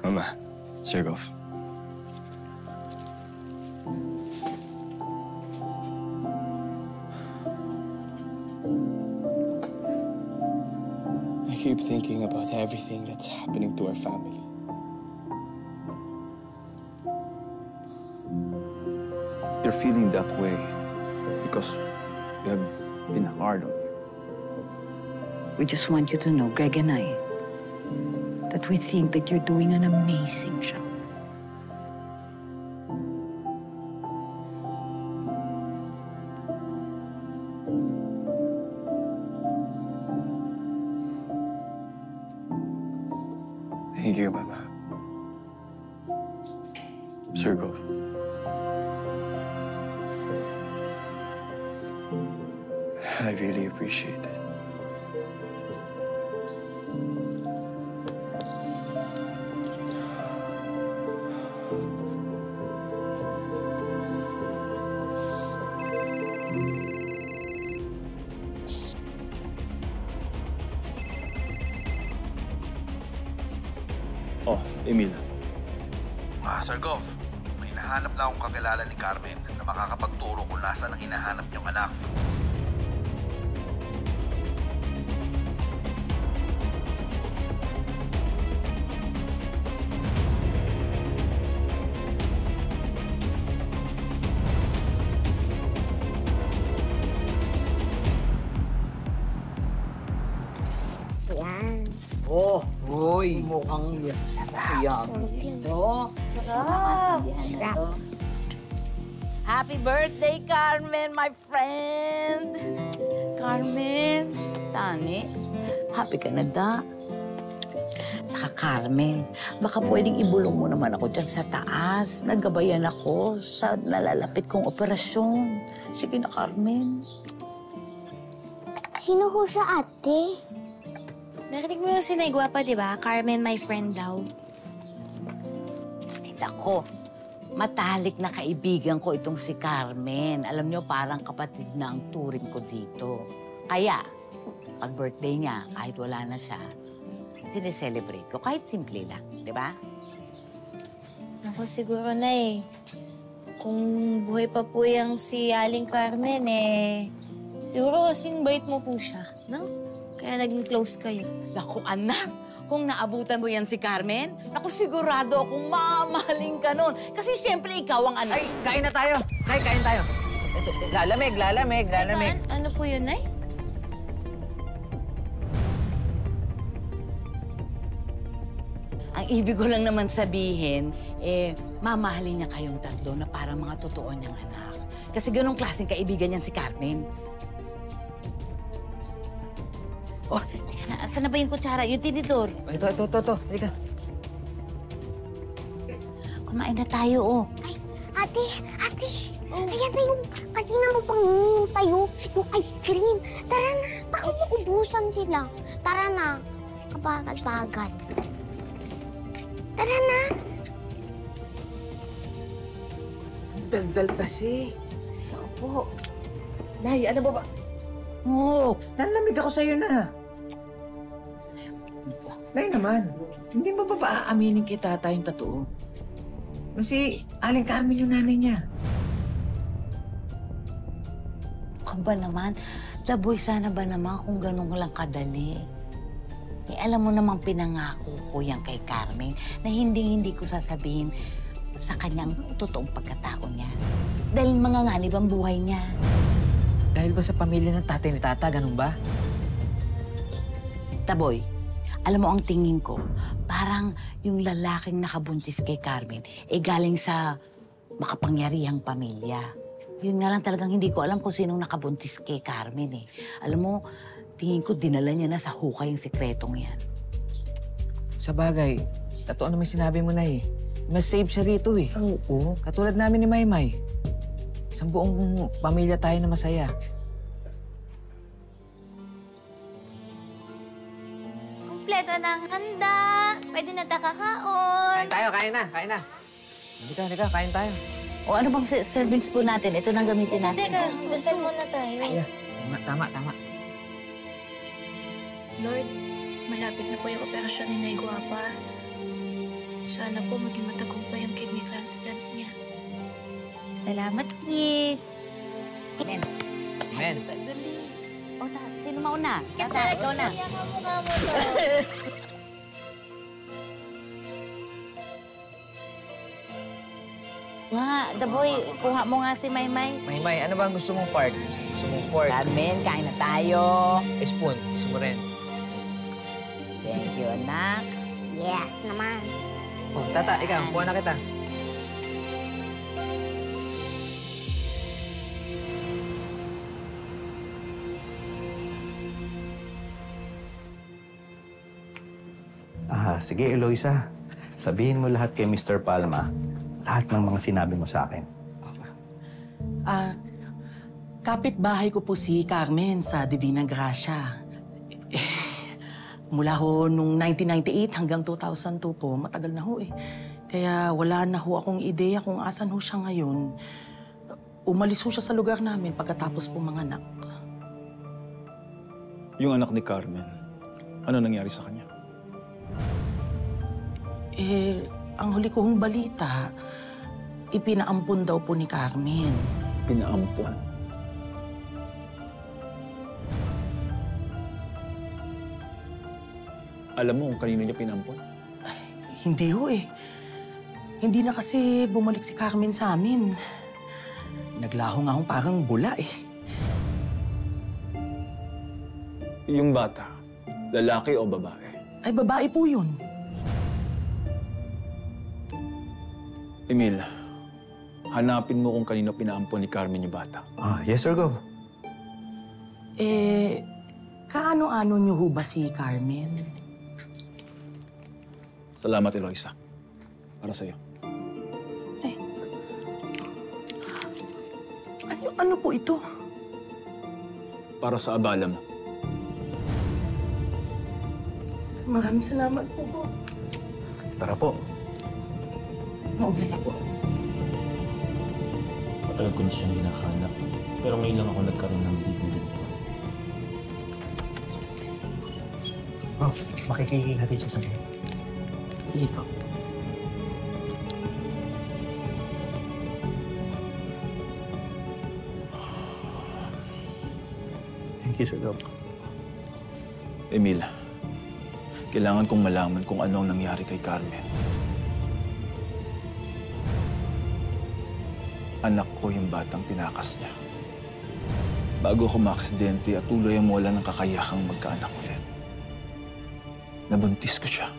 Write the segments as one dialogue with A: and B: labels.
A: Mama, Sir Goff.
B: I keep thinking about everything that's happening to our family.
C: You're feeling that way because we have been hard on you.
D: We just want you to know, Greg and I, that we think that you're doing an amazing job.
A: Thank you, Mama. Sir Goff. I really appreciate it.
C: Oh, Emil.
E: Sir Goff, may nahanap na akong kakilala ni Carmen na makakapagturo kung nasaan ang hinahanap niyong anak.
F: Yan.
G: Oh,
F: Uy.
G: mukhang yummy ito.
F: Sarap.
H: Happy birthday, Carmen, my friend! Carmen, Tani, happy ka na da. Saka Carmen, baka pwedeng ibulong mo naman ako dyan sa taas. Naggabayan ako sa nalalapit kong operasyon. Sige na, Carmen.
F: Sino ho siya, ate?
I: Narinig mo yung sinay gwapa, di ba? Carmen, my friend daw.
H: Ay, ako. Matalik na kaibigan ko itong si Carmen. Alam nyo, parang kapatid na ang turing ko dito. Kaya, pag birthday niya, kahit wala na siya, sineselebrate ko. Kahit simple lang, di ba?
I: Ako siguro na eh. Kung buhay pa po yung si Aling Carmen eh, siguro kasing bait mo po siya, no? Kaya naging close kayo.
H: Naku, anak, kung naabutan mo yan si Carmen, naku, sigurado akong mamahaling ka nun. Kasi siyempre ikaw ang anak.
G: Ay, kain na tayo. Nay, kain tayo. Ito, lalamig.
I: Teka, ano po yun, Nay?
H: Ang ibig ko lang naman sabihin, mamahalin niya kayong tatlo na parang mga totoo niyang anak. Kasi ganong klaseng kaibigan niyan si Carmen. Oh, teka na, saan na ba yung kutsara? Yung tinidor?
G: Ito. Halika.
H: Kumain na tayo, oh.
F: Ay, ate. Ayan na yung kanina mo pang hinihintay yung ice cream. Tara na, baka maubusan sila. Tara na, kabagal-bagal. Tara na.
G: Daldal kasi. Ako po. Nay, ano ba?
H: Oo.
G: Nalamig ako sa'yo na. Nay naman, hindi mo ba aaminin kay tata yung totoo? Kasi Aling Carmen yung nanay niya.
H: Kung ba naman, Laboy, sana ba naman kung ganun lang kadali? Alam mo namang pinangako ko yan kay Carmen na hindi ko sasabihin sa kanyang totoong pagkatao niya. Dahil manganganib ang buhay niya.
G: Dahil ba sa pamilya ng tatay ni tata, ganun ba?
H: Taboy, alam mo ang tingin ko, parang yung lalaking nakabuntis kay Carmen, galing sa makapangyarihang pamilya. Yun nga lang talagang hindi ko alam kung sinong nakabuntis kay Carmen eh. Alam mo, tingin ko dinala niya na sa hukay yung sikretong yan.
G: Sa bagay, totoo naman sinabi mo na eh. Mas safe siya rito eh.
H: Oo.
G: Katulad namin ni Maymay. Isang buong pamilya tayo na masaya.
I: Kompleto ng handa. Pwede na takakaon.
G: Kain na. Halika, kain tayo.
H: O ano bang servings po natin? Ito nang gamitin natin.
I: Teka, dasal muna tayo.
G: Ay, tama.
I: Lord, malapit na po yung operasyon ni Nay Guapa. Sana po maging matagumpay yung kidney transplant niya. Salamat, Kid.
H: Men.
J: Men.
H: Dali. O, sino mauna?
I: Kid,
H: Tata, ikaw na.
I: kaya kamukha mo to.
H: The boy, kuha mo nga si Maymay.
J: Maymay, ano ba ang gusto mong part? Gusto mong fork?
H: Carmen, kain na tayo.
J: Spoon, gusto mo rin?
H: Thank you, anak.
F: Yes naman.
J: Oh, tata, ikaw, kuha na kita.
K: Sige, Eloisa. Sabihin mo lahat kay Mr. Palma. Lahat ng mga sinabi mo sa akin.
L: Kapitbahay ko po si Carmen sa Divina Gracia. Mula ho nung 1998 hanggang 2002 po, matagal na ho eh. Kaya wala na ho akong ideya kung asan ho siya ngayon. Umalis ho siya sa lugar namin pagkatapos po manganak.
C: Yung anak ni Carmen, ano nangyari sa kanya?
L: Ang huli ko hong balita, ipinaampon daw po ni Carmen.
C: Pinaampon? Alam mo kung kanino niya pinampon?
L: Hindi ho eh. Hindi na kasi bumalik si Carmen sa amin. Naglaho nga hong parang bula eh.
C: Yung bata, lalaki o babae?
L: Ay, babae po yun.
C: Emil, hanapin mo kung kanino pinaampon ni Carmen yung bata.
K: Yes, Sir Gov.
L: Kaano-ano niyo ho ba si Carmen?
C: Salamat, Eloisa. Para sa'yo.
L: Ano po ito?
C: Para sa abala mo.
L: Maraming salamat po po.
K: Tara po.
L: Maubli na po.
M: Matagal ko na siyang hinahanap. Pero ngayon lang ako nagkaroon ng bibig dito.
K: Makikihati siya sa bed.
L: Sige po.
K: Thank you, Sir Gov.
C: Emil, kailangan kong malaman kung ano ang nangyari kay Carmen. Anak ko yung batang tinakas niya. Bago ako maaksidente at tuloy ang mawala ng kakayahang magkaanak ulit. Nabuntis ko siya.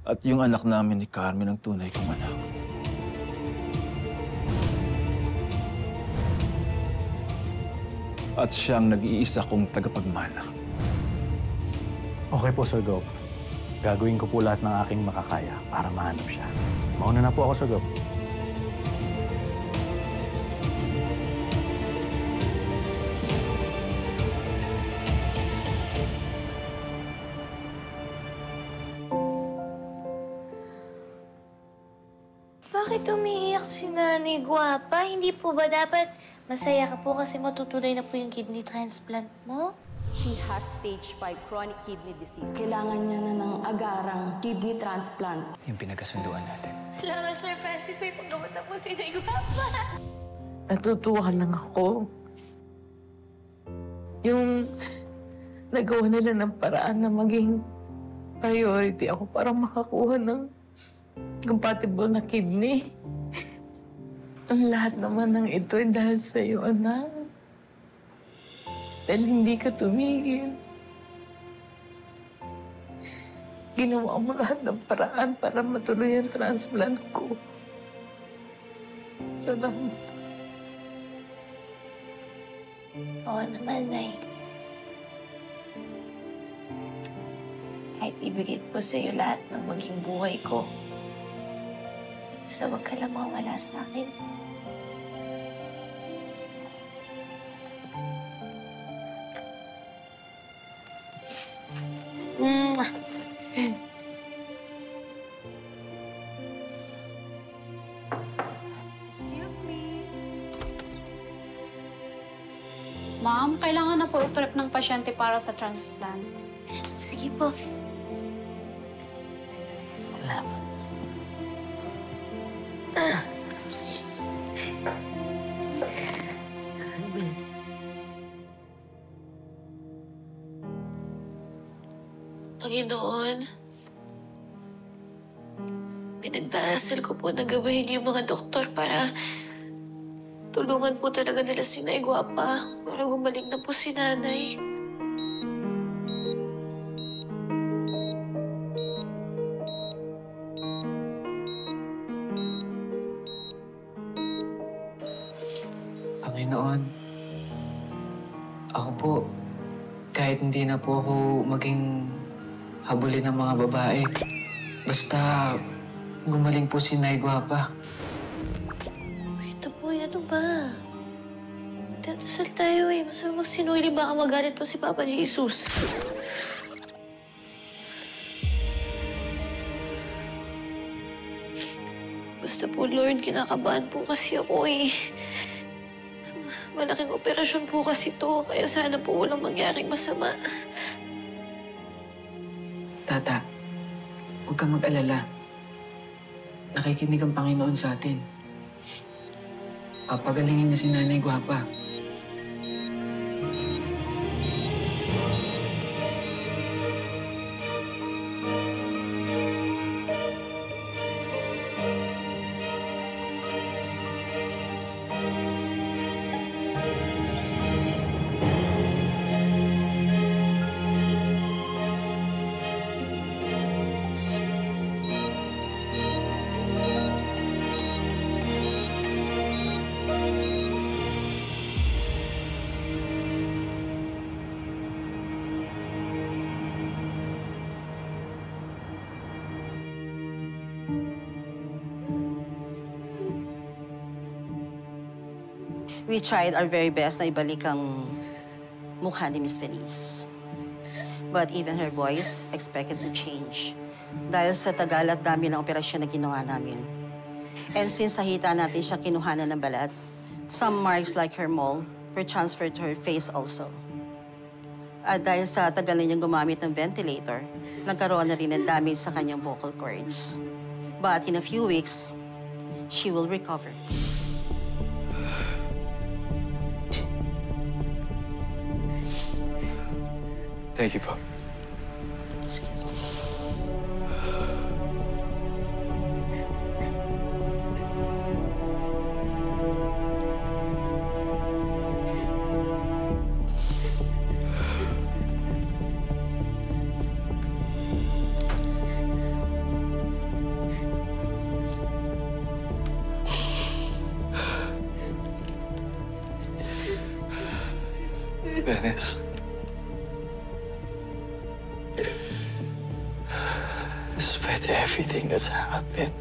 C: At yung anak namin ni Carmen ang tunay kong anak. At siyang nag-iisa kong tagapagmana.
K: Okay po, Sir Gov. Gagawin ko po lahat ng aking makakaya para mahanap siya. Mauna na po ako, Sir Gov.
I: Bakit umiiyak si Nanay Guwapa? Hindi po ba dapat masaya ka po kasi matutuloy na po yung kidney transplant mo?
N: She has stage 5 chronic kidney disease. Kailangan niya na ng agarang kidney transplant.
A: Yung pinagkasunduan natin.
I: Salamat, Sir Francis. May paggamot na po si Nanay Guwapa.
G: Natutuwa lang ako. Yung nagawa nila ng paraan na maging priority ako para makakuha ng compatible na kidney. Ang lahat naman ng ito ay dahil sa iyo, anak. Dahil hindi ka tumigil. Ginawa mo lahat ng paraan para matuloy ang transplant ko. Salamat.
I: Oo naman, Nay. Kahit ibigay ko sa iyo lahat ng maging buhay ko, basta huwag ka lang mawala sa akin.
O: Excuse me. Ma'am, kailangan na po i-prep ng pasyente para sa transplant.
I: Sige po.
G: Salamat.
I: Panginoon, pinagdarasal ko po na gabahin niyo yung mga doktor para tulungan po talaga nila si Nay Guapa para gumaling na po si Nanay.
J: Panginoon, ako po, kahit hindi na po ako maging habulin ng mga babae, basta gumaling po si Nay Guapa.
I: Ito po, ano ba? Magdadasal tayo eh. Masama magsinuli, baka magalit pa si Papa Jesus. Basta po, Lord, kinakabahan po kasi ako eh. Malaking operasyon po kasi to, kaya sana po walang mangyaring masama.
J: Tata, huwag kang mag-alala. Nakikinig ang Panginoon sa atin. Papagalingin na si Nanay Guapa.
L: We tried our very best na ibalik ang mukha ni Miss Feliz. But even her voice expected to change dahil sa tagal at dami ng operasyon na ginawa namin. And since nakita natin siya kinuhanan ng balat, some marks like her mole were transferred to her face also. At dahil sa tagal na niyang gumamit ng ventilator, nagkaroon na rin ng damage sa kanyang vocal cords. But in a few weeks, she will recover.
A: Thank you, Pop.
L: Excuse me.
A: Venice. Despite everything that's happened,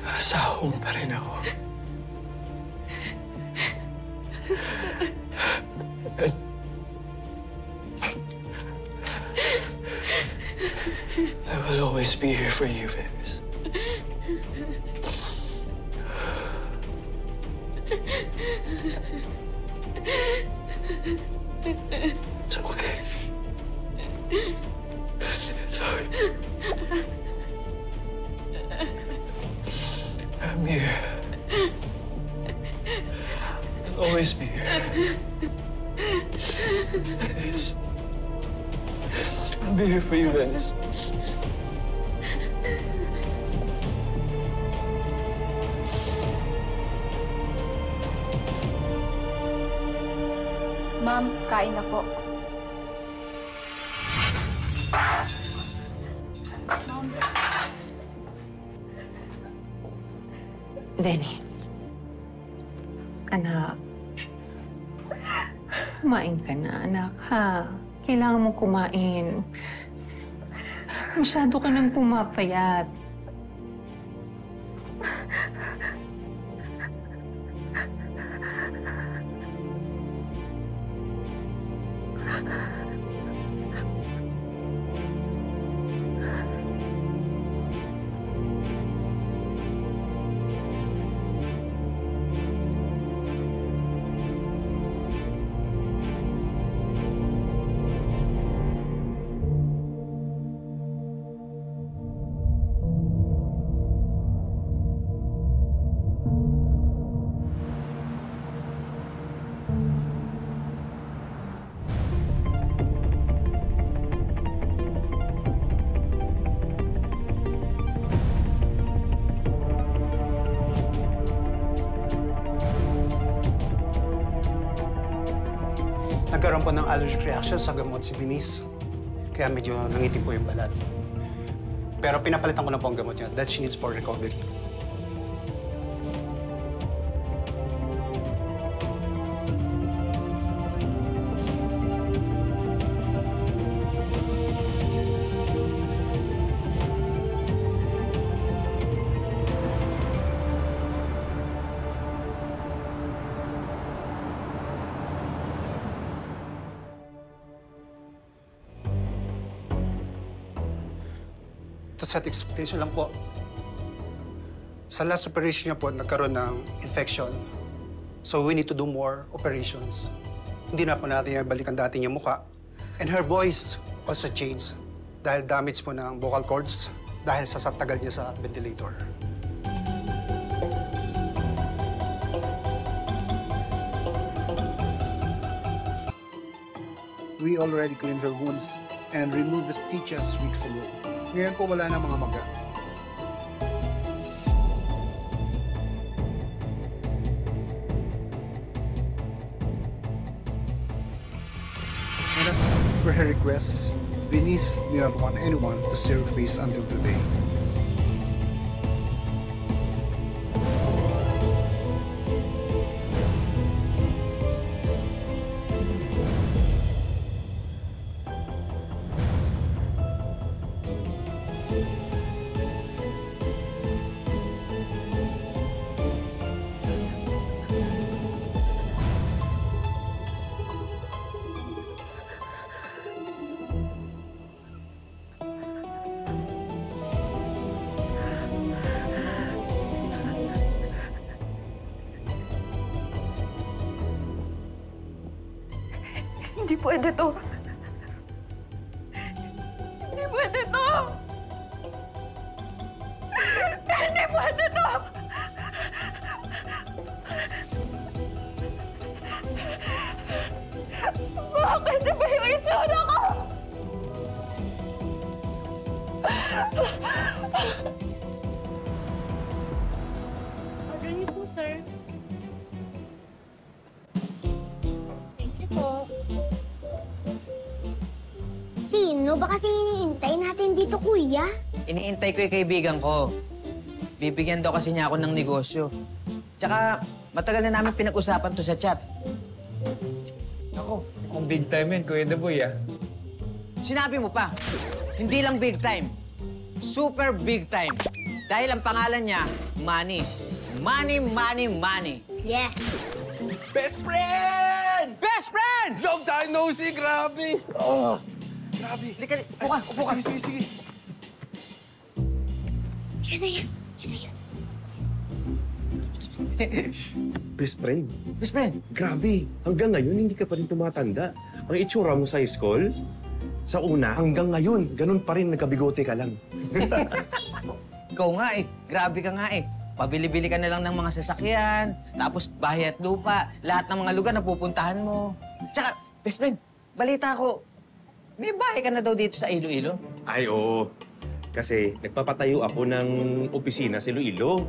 A: asawa mo pa rin ako. I will always be here for you, Venice. It's okay. It's okay. I'm here. I'll always be here. Venice. I'll be here for you, Venice.
O: Ma'am, kain na po.
D: Venice. Anak. Kumain ka na, anak, ha? Kailangan mo kumain. Masyado ka nang pumapayat.
P: Nagkaroon po ng allergic reaction sa gamot si Venice. Kaya medyo nangitim po yung balat. Pero pinapalitan ko na po ang gamot niya that she needs for recovery. To set expectation lang po, sa last operation niya po, nagkaroon ng infection. So we need to do more operations. Hindi na po natin ibalik ang dati niyang mukha. And her voice also changed dahil damage po ng vocal cords dahil sa tagal niya sa ventilator.
Q: We already cleaned her wounds and removed the stitches weeks ago. Ngayon po wala na mga maga. And as per her request, Venice did not want anyone to see her face until today.
R: Hindi pwede to. Hindi pwede to. Hindi pwede to. Bakit iba yung itsura ko?
S: Order niyo po, sir. Thank you po.
F: Sino ba kasi iniintay natin dito, kuya?
T: Iniintay ko yung kaibigan ko. Bibigyan daw kasi niya ako ng negosyo. Tsaka, matagal na namin pinag-usapan to sa chat.
U: Ako, kung big time yan, Kuya Daboy, ah.
T: Sinabi mo pa, hindi lang big time. Super big time. Dahil ang pangalan niya, Manny. Money, money, money.
F: Yes!
V: Best friend!
T: Best friend!
V: Long time no see, grabe! Oh, grabe.
T: Lika, upo ka, upo ka.
V: Sige, sige.
F: Yan na yan. Yan na yan.
V: Best friend?
T: Best friend?
V: Grabe, hanggang ngayon hindi ka pa rin tumatanda. Ang itsura mo sa school, sa una, hanggang ngayon, ganun pa rin, nagkabigote ka lang.
T: Ikaw nga eh, grabe ka nga eh. Pabili-bili ka na lang ng mga sasakyan, tapos bahay at lupa, lahat ng mga lugar na pupuntahan mo. Tsaka, best friend, balita ko, may bahay ka na daw dito sa Iloilo?
V: Ay, oo. Kasi nagpapatayo ako ng opisina sa Iloilo.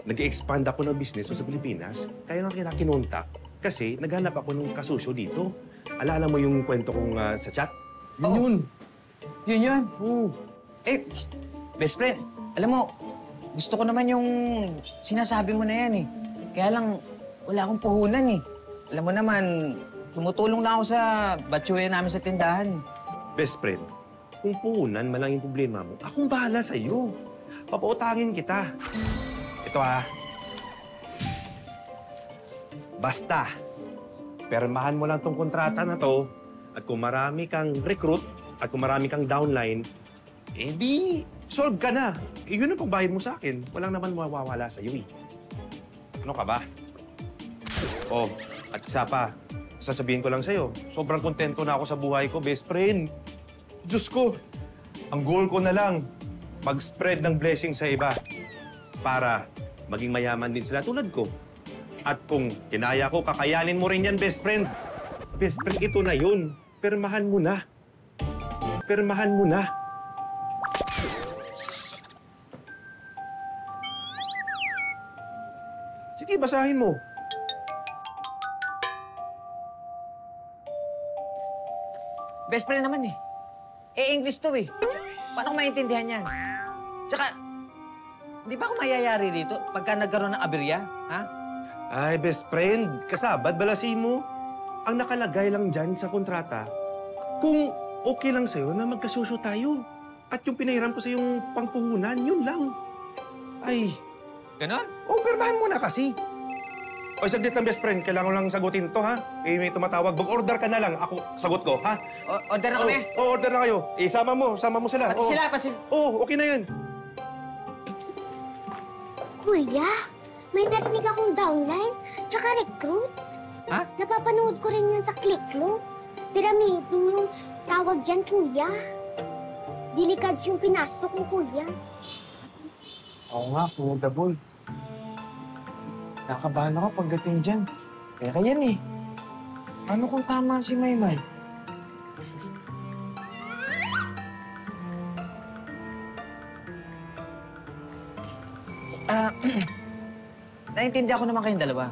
V: Nag-expand ako ng business sa Pilipinas. Kaya nga kita kinontak. Kasi naghanap ako ng kasusyo dito. Alala mo yung kwento kong sa chat? Yun yun.
T: Yun yun?
V: Oo.
T: Eh, best friend, alam mo, gusto ko naman yung sinasabi mo na yan eh. Kaya lang, wala akong puhunan eh. Alam mo naman, tumutulong na ako sa batsuya namin sa tindahan.
V: Best friend, kung puhunan man lang yung problema mo, akong bahala sa'yo. Papautangin kita. Ito basta, permahan mo lang tong kontrata na to at kung marami kang recruit at kung marami kang downline, eh di, solve ka na. Eh, yun ang pagbayad mo sa akin. Walang naman mawawala sa'yo eh. Ano ka ba? Oh, at isa pa, sasabihin ko lang sa'yo, sobrang kontento na ako sa buhay ko, best friend. Diyos ko, ang goal ko na lang, mag-spread ng blessing sa iba para maging mayaman din sila tulad ko. At kung kinaya ko, kakayanin mo rin yan, best friend. Best friend, ito na yun. Permahan mo na. Permahan mo na. Sige, basahin mo.
T: best friend naman eh. Eh, English to eh. Paano ko maintindihan yan? Tsaka, di ba ako mayayari dito pagka nagkaroon ng aberya? Ha?
V: Ay, best friend, kasabad balasi mo. Ang nakalagay lang dyan sa kontrata, kung okay lang sa'yo na magkasosyo tayo. At yung pinahiram ko sa yung pangpuhunan, yun lang. Ay.
T: Ganon?
V: O, pirmahan mo na kasi. O, saglit lang, best friend. Kailangan lang sagutin to, ha? Eh, may tumatawag. Mag-order ka na lang. Ako, sagot ko, ha?
T: Order na kami?
V: Order na kayo. Eh, sama mo sila.
T: Pati sila, pati...
V: Okay na yan.
F: Kuya, may narinig akong downline, tsaka recruit.
T: Ha?
F: Napapanood ko rin yun sa Clicklo. Pyramiding yung tawag dyan, kuya. Dilicads yung pinasok mo, kuya.
U: Oo nga, Kuya Daboy. Nakabahan ako pagdating dyan. Kaya yan eh. Ano kung tama si Maymay?
T: Naiintindihan ko naman kayong dalawa.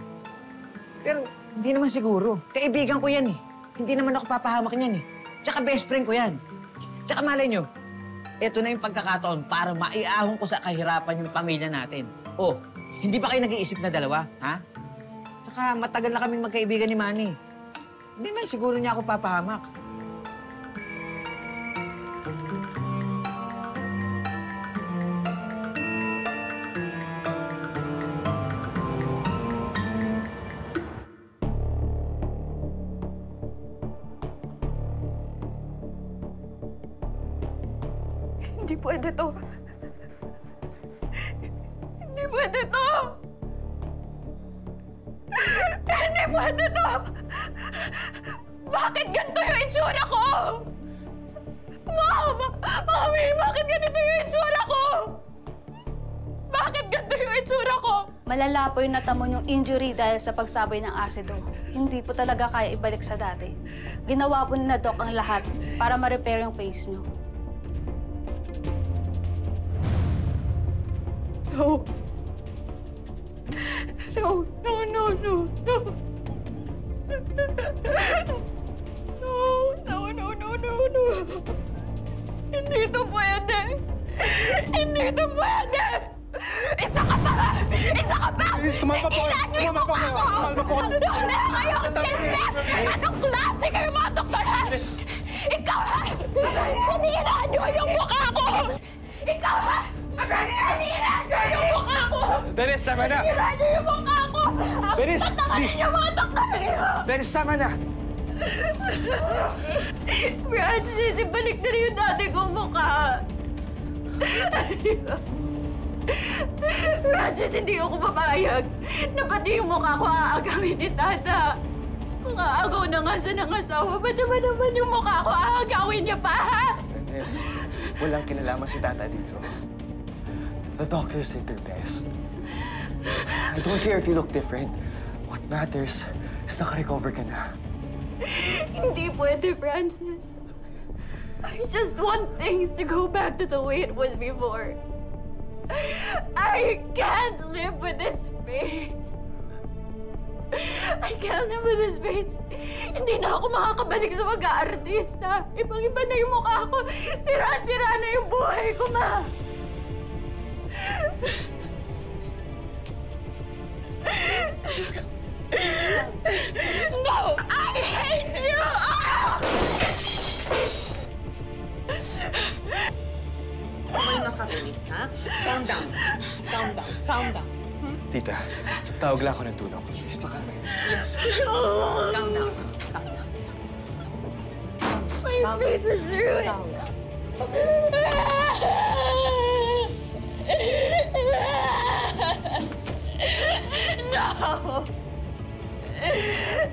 T: Pero hindi naman siguro. Kaibigan ko yan eh. Hindi naman ako papahamak niyan eh. Tsaka best friend ko yan. Tsaka malay nyo, eto na yung pagkakataon para maiahon ko sa kahirapan yung pamilya natin. Oh, hindi ba kayo nag-iisip na dalawa, ha? Tsaka matagal na kaming magkaibigan ni Manny. Hindi naman siguro niya ako papahamak.
R: Hindi pwede to. Hindi pwede to. Hindi pwede to. Bakit ganito yung itsura ko? Mom! Mami, bakit ganito yung itsura ko? Bakit ganito yung itsura ko?
O: Malala po yung natamon yung injury dahil sa pagsabay ng asido. Hindi po talaga kaya ibalik sa dati. Ginawa po na Doc ang lahat para ma-repair yung face niyo.
R: No. No, no, no, no, no. No, no, no, no, no, no. Hindi ito pwede. Hindi ito pwede. Isa ka pa! Isa ka pa!
Q: Tumalma po! Tumalma po! Tumalma po!
R: Ano na kayo? Anong klase kayo mga doktor? Ikaw ha! Sinira niyo yung mukha ko! Ikaw ha! Sinira niyo yung mukha ko!
U: Dennis, tama na!
R: Sinira niyo yung mukha ko!
U: Dennis, please!
R: Yung mga doktor!
U: Dennis, tama na!
R: Francis, ibalik na rin yung dati kong mukha. Francis, hindi ako papayag na pati yung mukha ko aagawin ni Tata. Kung aagaw na nga siya ng asawa, ba't naman yung mukha ko aagawin niya pa, ha?
A: Dennis, walang kinalaman si Tata dito. The doctors did their best. I don't care if you look different. What matters is naka-recover ka na.
R: Hindi pwede, Francis. I just want things to go back to the way it was before. I can't live with this face. I can't live with this face. Hindi na ako makakabalik sa mag-aartista. Ibang-iba na yung mukha ko. Sira-sira na yung buhay ko, ma. No! I hate you!
B: May nakakainis, ha? Calm down. Calm down. Calm down.
A: Tita, tawag lang ako ng tulong.
B: Yes. Calm down. Calm down.
R: My face is ruined. No!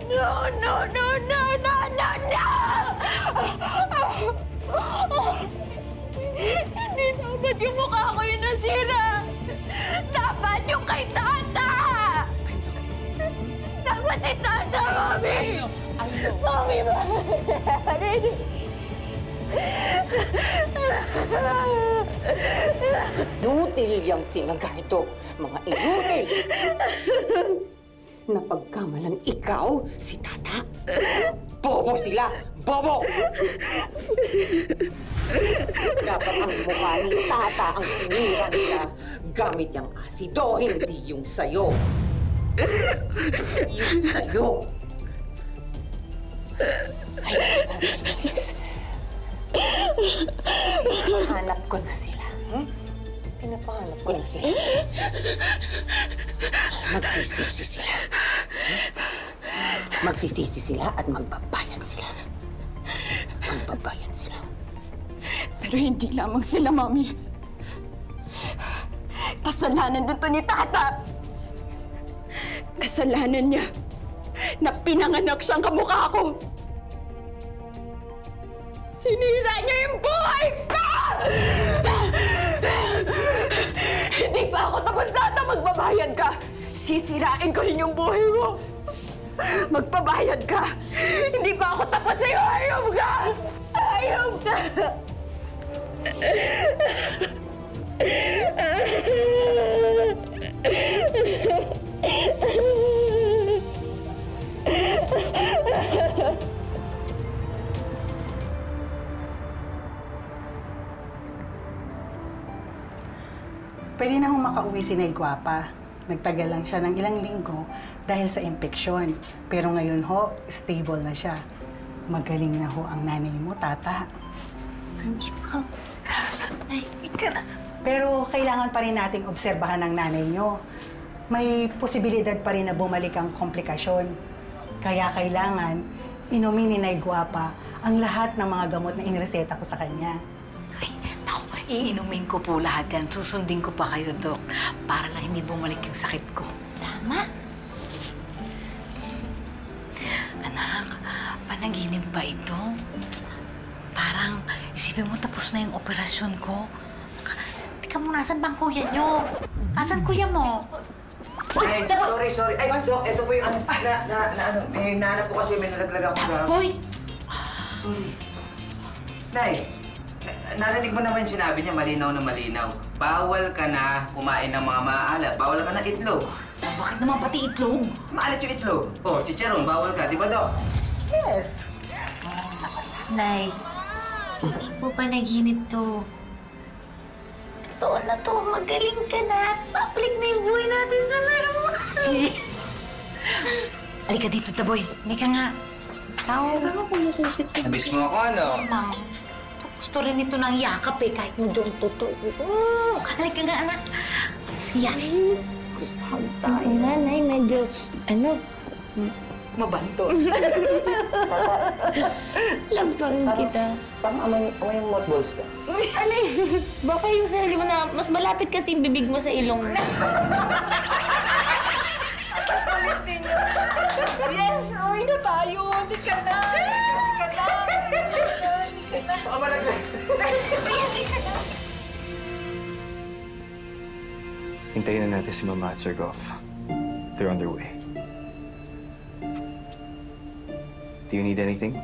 R: No, no, no, no, no, no, no! Hindi dapat yung mukha ko yung nasira. Dapat yung kay Tata! Dapat si Tata, Mami! Mami, bakit?
B: Inutil yung sinaga ito, mga inutil! Napagkamalang ikaw, si Tata. Bobo sila! Bobo! Dapat ang mukha ni Tata ang sinira nila gamit yung asido, hindi yung sayo. Yung sayo. Ay, Denise. Pinapahanap ko na sila. Pinapahanap ko na sila. Magsisisi sila. Magsisisi sila at magbabayad sila. Magbabayad sila.
R: Pero hindi lamang sila, Mami. Kasalanan din to ni Tata. Kasalanan niya na pinanganak siyang kamukha ko. Sinira niya yung buhay ko! Hindi pa ako tapos, Tata. Magbabayad ka. Sisirain ko rin yung buhay mo. Magbabayad ka. Hindi pa ako tapos sa'yo. Ayaw ka! Ayaw ka!
E: Pwede na hong makauwi si Nay Guapa. Nagtagal lang siya ng ilang linggo dahil sa impeksyon. Pero ngayon ho, stable na siya. Magaling na ho ang nanay mo, Tata. Pero kailangan pa rin nating obserbahan ang nanay nyo. May posibilidad pa rin na bumalik ang komplikasyon. Kaya kailangan inumin ni Nay Guapa ang lahat ng mga gamot na inireseta ko sa kanya.
D: Iinumin ko po lahat yan. Susundin ko pa kayo, Dok, para lang hindi bumalik yung sakit ko.
R: Tama.
D: Anak, panaginip ba ito? Parang isipin mo tapos na yung operasyon ko. Tika mo, nasan bang kuya nyo? Asan kuya mo?
T: Ay, sorry. Ay, Dok, ito po yung may nahanap po kasi may nalaglag ako na.
D: Boy!
T: Sorry. Nay, narinig mo naman sinabi niya malinaw na malinaw. Bawal ka na kumain ng mga maalat. Bawal ka na itlog.
D: Bakit naman pati itlog?
T: Maalat yung itlog. Oh, chicharon, bawal ka. Di ba, Dok?
E: Yes.
I: Nay, hindi po panaginip to. Totoo na to. Magaling ka na at babalik na yung buhay natin sa normal.
D: Halika dito, Taboy. Hindi ka nga. Tao.
T: Nabis mo ako, ano?
D: Gusto rin ito ng yakap eh, kahit hindi yung totoo. Halika nga, anak. Yan.
R: Tayo. Nanay, medyo,
B: Mabanto.
R: lamparin kita.
M: Parang amay yung mothballs ka.
I: Ano eh? Baka yung sarili mo na mas malapit kasi yung bibig mo sa ilong.
R: Yes! Uwi na tayo! Hindi ka na!
T: Baka malagay.
A: Hintayin na natin si Mama at Sir Goff. They're on their way. Do you need anything?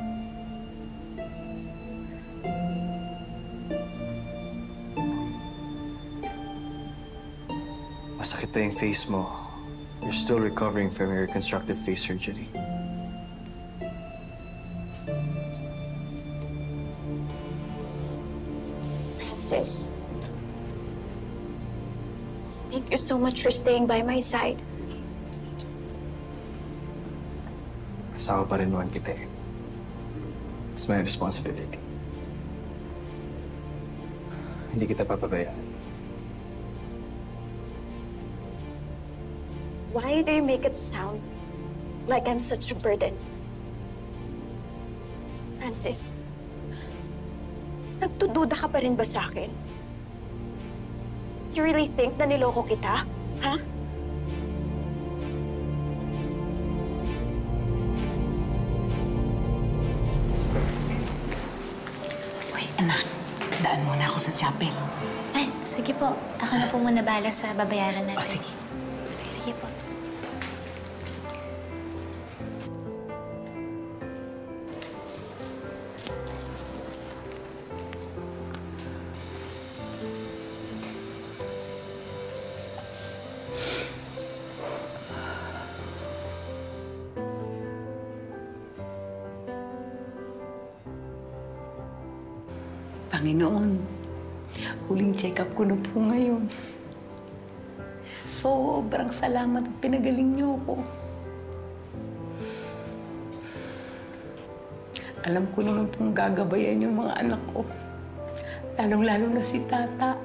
A: Masakit pa yung face mo. You're still recovering from your reconstructive face surgery.
R: Francis, thank you so much for staying by my side.
A: Asawa pa rin naman kita eh. It's my responsibility. Hindi kita papabayaan.
R: Why do you make it sound like I'm such a burden? Francis, nagdududa ka pa rin ba sa akin? You really think na niloko kita? Ha?
D: Uy, anak. Daan muna ako sa chapel.
I: Ay, sige po. Ako na po muna bala sa babayaran natin.
D: Sige.
I: Sige po.
D: Panginoon, huling check-up ko na po ngayon. Sobrang salamat at pinagaling niyo ako. Alam ko naman pong gagabayan yung mga anak ko. Lalong-lalo na si Tata.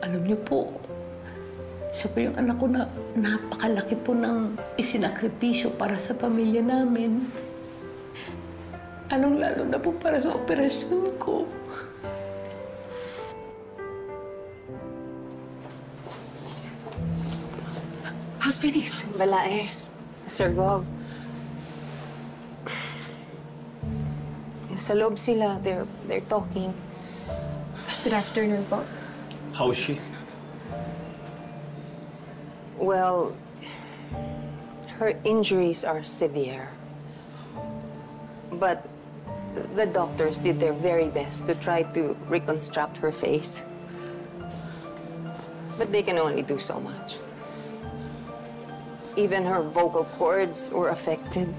D: Alam niyo po, siya po yung anak ko na napakalaki po ng isinakripisyo para sa pamilya namin. Lalong-lalo na po para sa operasyon ko.
C: How's Venice? Wala eh. Sir Gov. Nasa loob sila. They're talking.
S: Good afternoon po.
U: How is she?
C: Well, her injuries are severe. But the doctors did their very best to try to reconstruct her face. But they can only do so much. Even her vocal cords were affected.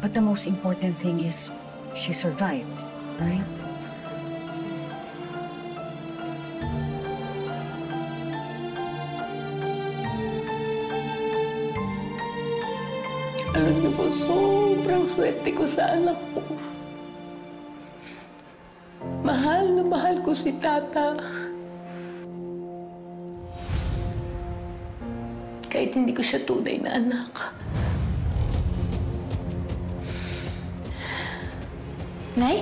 H: But the most important thing is she survived, right?
D: Alam niyo po, sobrang swerte ko sa anak ko. Mahal na mahal ko si Tata. Kahit hindi ko siya tunay na anak.
I: Nay?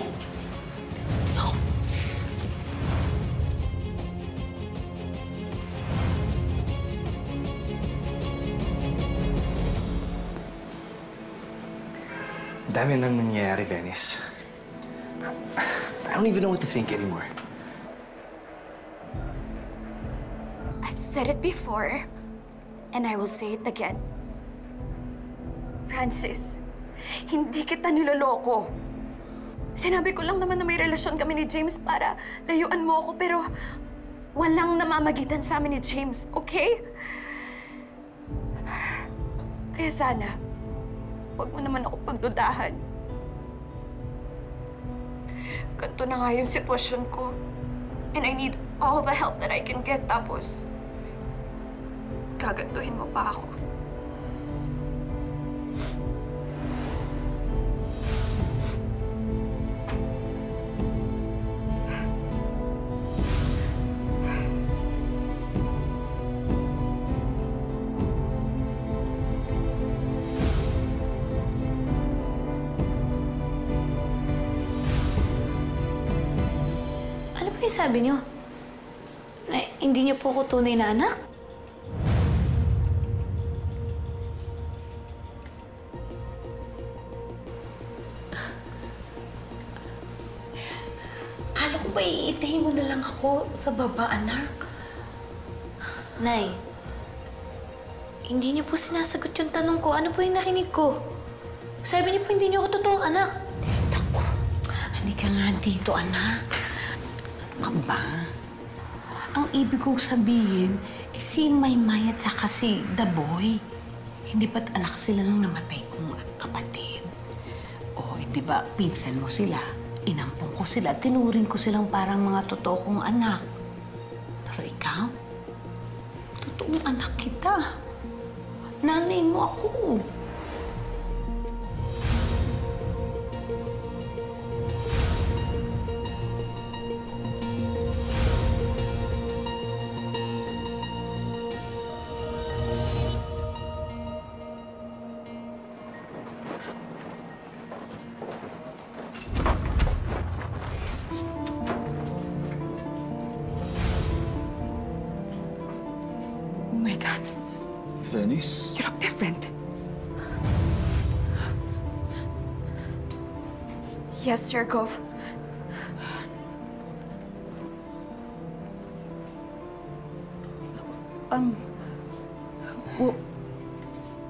A: Dami nang nangyayari, Venice. I don't even know what to think anymore.
R: I've said it before, and I will say it again. Francis, hindi kita niloloko. Sinabi ko lang naman na may relasyon kami ni James para layuan mo ako, pero walang namamagitan sa amin ni James, okay? Kaya sana, huwag mo naman ako pagdudahan. Ganito na nga yung sitwasyon ko. And I need all the help that I can get. Tapos, gagantuhin mo pa ako.
I: Ano po yung sabi niyo? Na hindi niyo po ako tunay na anak?
D: Kala ko ba iitahin mo na lang ako sa baba, anak?
I: Nay, hindi niyo po sinasagot yung tanong ko. Ano po yung narinig ko? Sabi niyo po hindi niyo ako totoong anak.
D: Naku, halika nga dito, anak. Ba? Ang ibig kong sabihin, si Maymay at saka si The Boy, hindi ba't anak sila nung namatay kong kapatid? O, hindi ba, pinsan mo sila, inampong ko sila, tinuring ko silang parang mga totoo kong anak. Pero ikaw, totoong anak kita. Nanay mo ako.
C: Oh my God.
U: Venice?
C: You look different.
R: Yes, Sir Gov.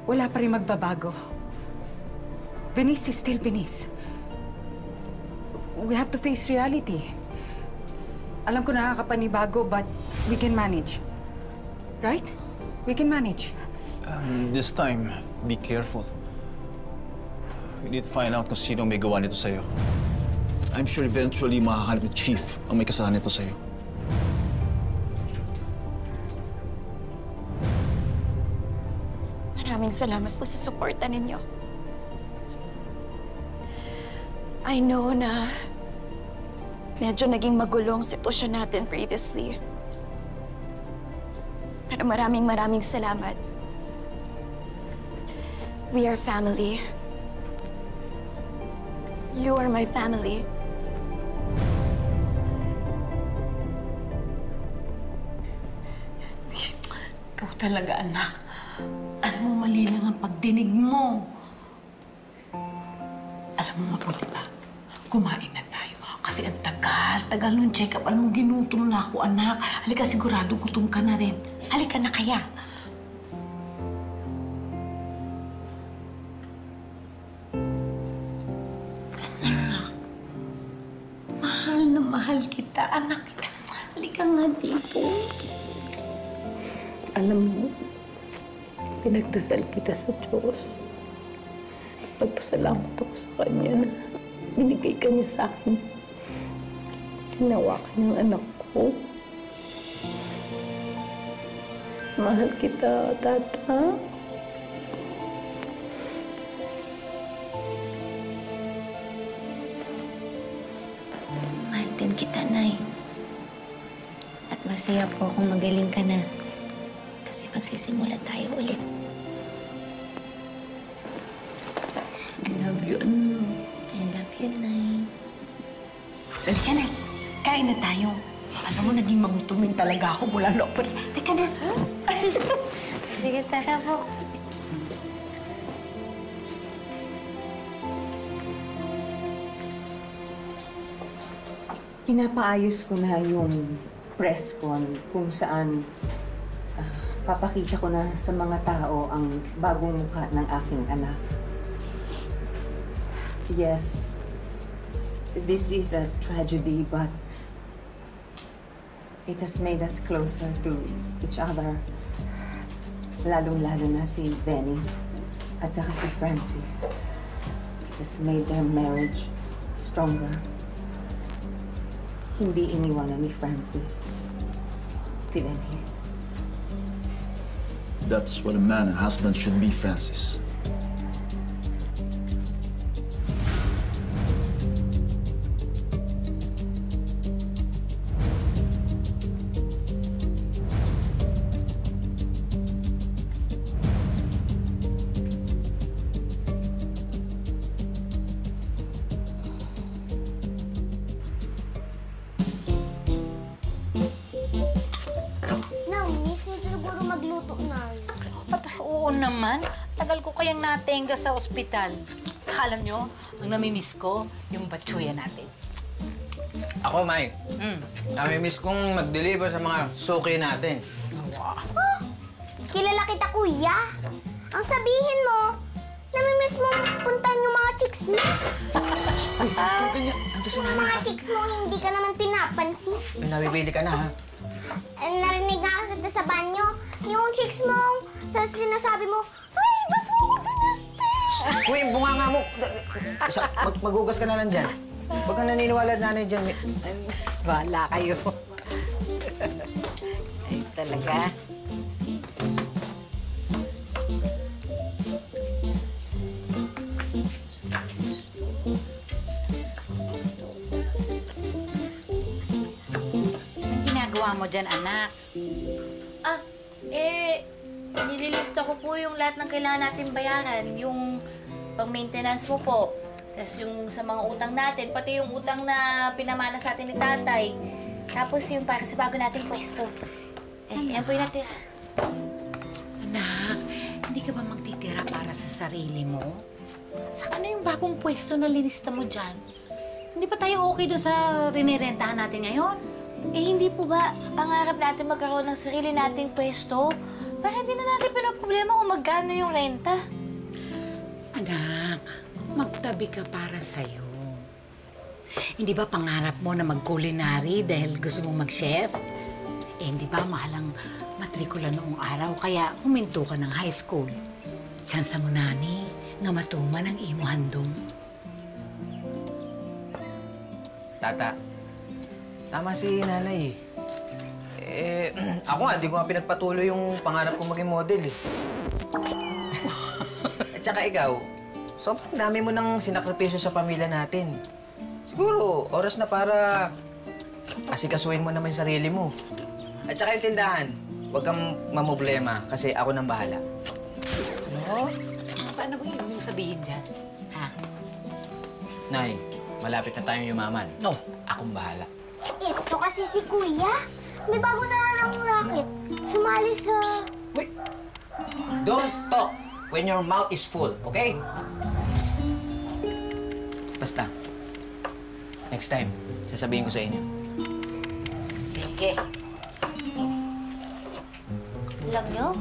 C: Wala pa rin magbabago. Venice is still Venice. We have to face reality. Alam ko nakakapanibago, but we can manage. Right? We can manage.
M: This time, be careful.
K: We need to find out kung sino may gawa nito sa'yo. I'm sure eventually makahanap ng Chief ang may kasalanan nito sa'yo.
R: Maraming salamat po sa suporta ninyo. I know na medyo naging magulo ang sitwasyon natin previously. Pero maraming salamat. We are family. You are my family.
D: Ikaw talaga, anak. Ano mali lang ang pagdinig mo. Alam mo, mabuti pa. Kumain na tayo. Kasi ang tagal nung check-up. Alam mo, ginutom na ako, anak. Halika, sigurado gutom ka na rin. Halika na kaya. Anak, mahal na mahal kita. Anak kita. Halika nga dito. Alam mo, pinagdasal kita sa Diyos. Pagpasalamat ako sa Kanya na binigay ka niya sa akin. Ginawa ka niyang anak ko. Mahal kita, Tata.
I: Mahal din kita, Nay. At masaya po kung magaling ka na. Kasi magsisimula tayo ulit.
D: I love you, ano?
I: I love you, Nay.
D: Halika na. Kain na tayo. Alam mo, naging magutumin talaga ako mula noon. Halika na.
I: Sige, tara po.
C: Pinapaayos ko na yung press con kung saan papakita ko na sa mga tao ang bagong mukha ng aking anak. Yes, this is a tragedy, but it has made us closer to each other. Lalong-lalo na si Venice at saka si Francis. It has made their marriage stronger. Hindi iniwanan ni Francis si Venice.
K: That's what a man and husband should be, Francis.
D: Oo naman. Tagal ko kayang natenga sa ospital. Alam nyo, ang namimiss ko, yung batsuya natin.
T: Ako, May. Namimiss kong mag-deliver sa mga suki natin.
F: Oh, kilala kita, kuya. Ang sabihin mo, namimiss mo puntahan yung mga chicks mo. Yung mga chicks mo, hindi ka naman pinapansin.
T: May nabibili ka na, ha?
F: Narinig nga kita sa banyo. Yung chicks mo, sa sinasabi mo, ay, ba't mo ako pinastes?
T: Uy, bunganga mo. Maghugas ka na lang dyan. Huwag kang naniniwala at nanay dyan.
D: Bahala kayo. Ay, talaga. Anong ginagawa mo dyan, anak?
I: Nililista ko po yung lahat ng kailangan natin bayaran. Yung pang-maintenance mo po. Tapos yung sa mga utang natin, pati yung utang na pinamana sa atin ni tatay. Tapos yung para sa bago nating pwesto. Yan po yung natira.
D: Anak, hindi ka ba magtitira para sa sarili mo? Saka ano yung bagong pwesto na linista mo dyan? Hindi pa tayo okay doon sa rinirentahan natin ngayon?
I: Hindi po ba pangarap natin magkaroon ng sarili nating pwesto? Para hindi na natin pinaproblema kung magkano yung renta.
D: Anak, magtabi ka para sa'yo. Hindi ba pangarap mo na mag-culinary dahil gusto mong mag-chef? Hindi ba mahal ang matrikula noong araw kaya huminto ka ng high school? San sa Munani, nga matuman ang imo handong.
T: Tata, tama si nanay eh. Ako nga, di ko nga pinagpatuloy yung pangarap kong maging model eh. At saka ikaw, sobrang dami mo nang sinakripisyo sa pamilya natin. Siguro, oras na para asikasuhin mo naman yung sarili mo. At saka yung tindahan, huwag kang mamoblema kasi ako nang bahala.
D: No? Paano ba yung sabihin dyan? Ha?
T: Nay, malapit na tayong yumaman. No, akong bahala.
F: Ito kasi si Kuya. May bago na lang racket. Sumali sa...
T: Wait! Don't talk when your mouth is full, okay? Basta, next time, sasabihin ko sa inyo.
D: Sige.
I: Alam nyo?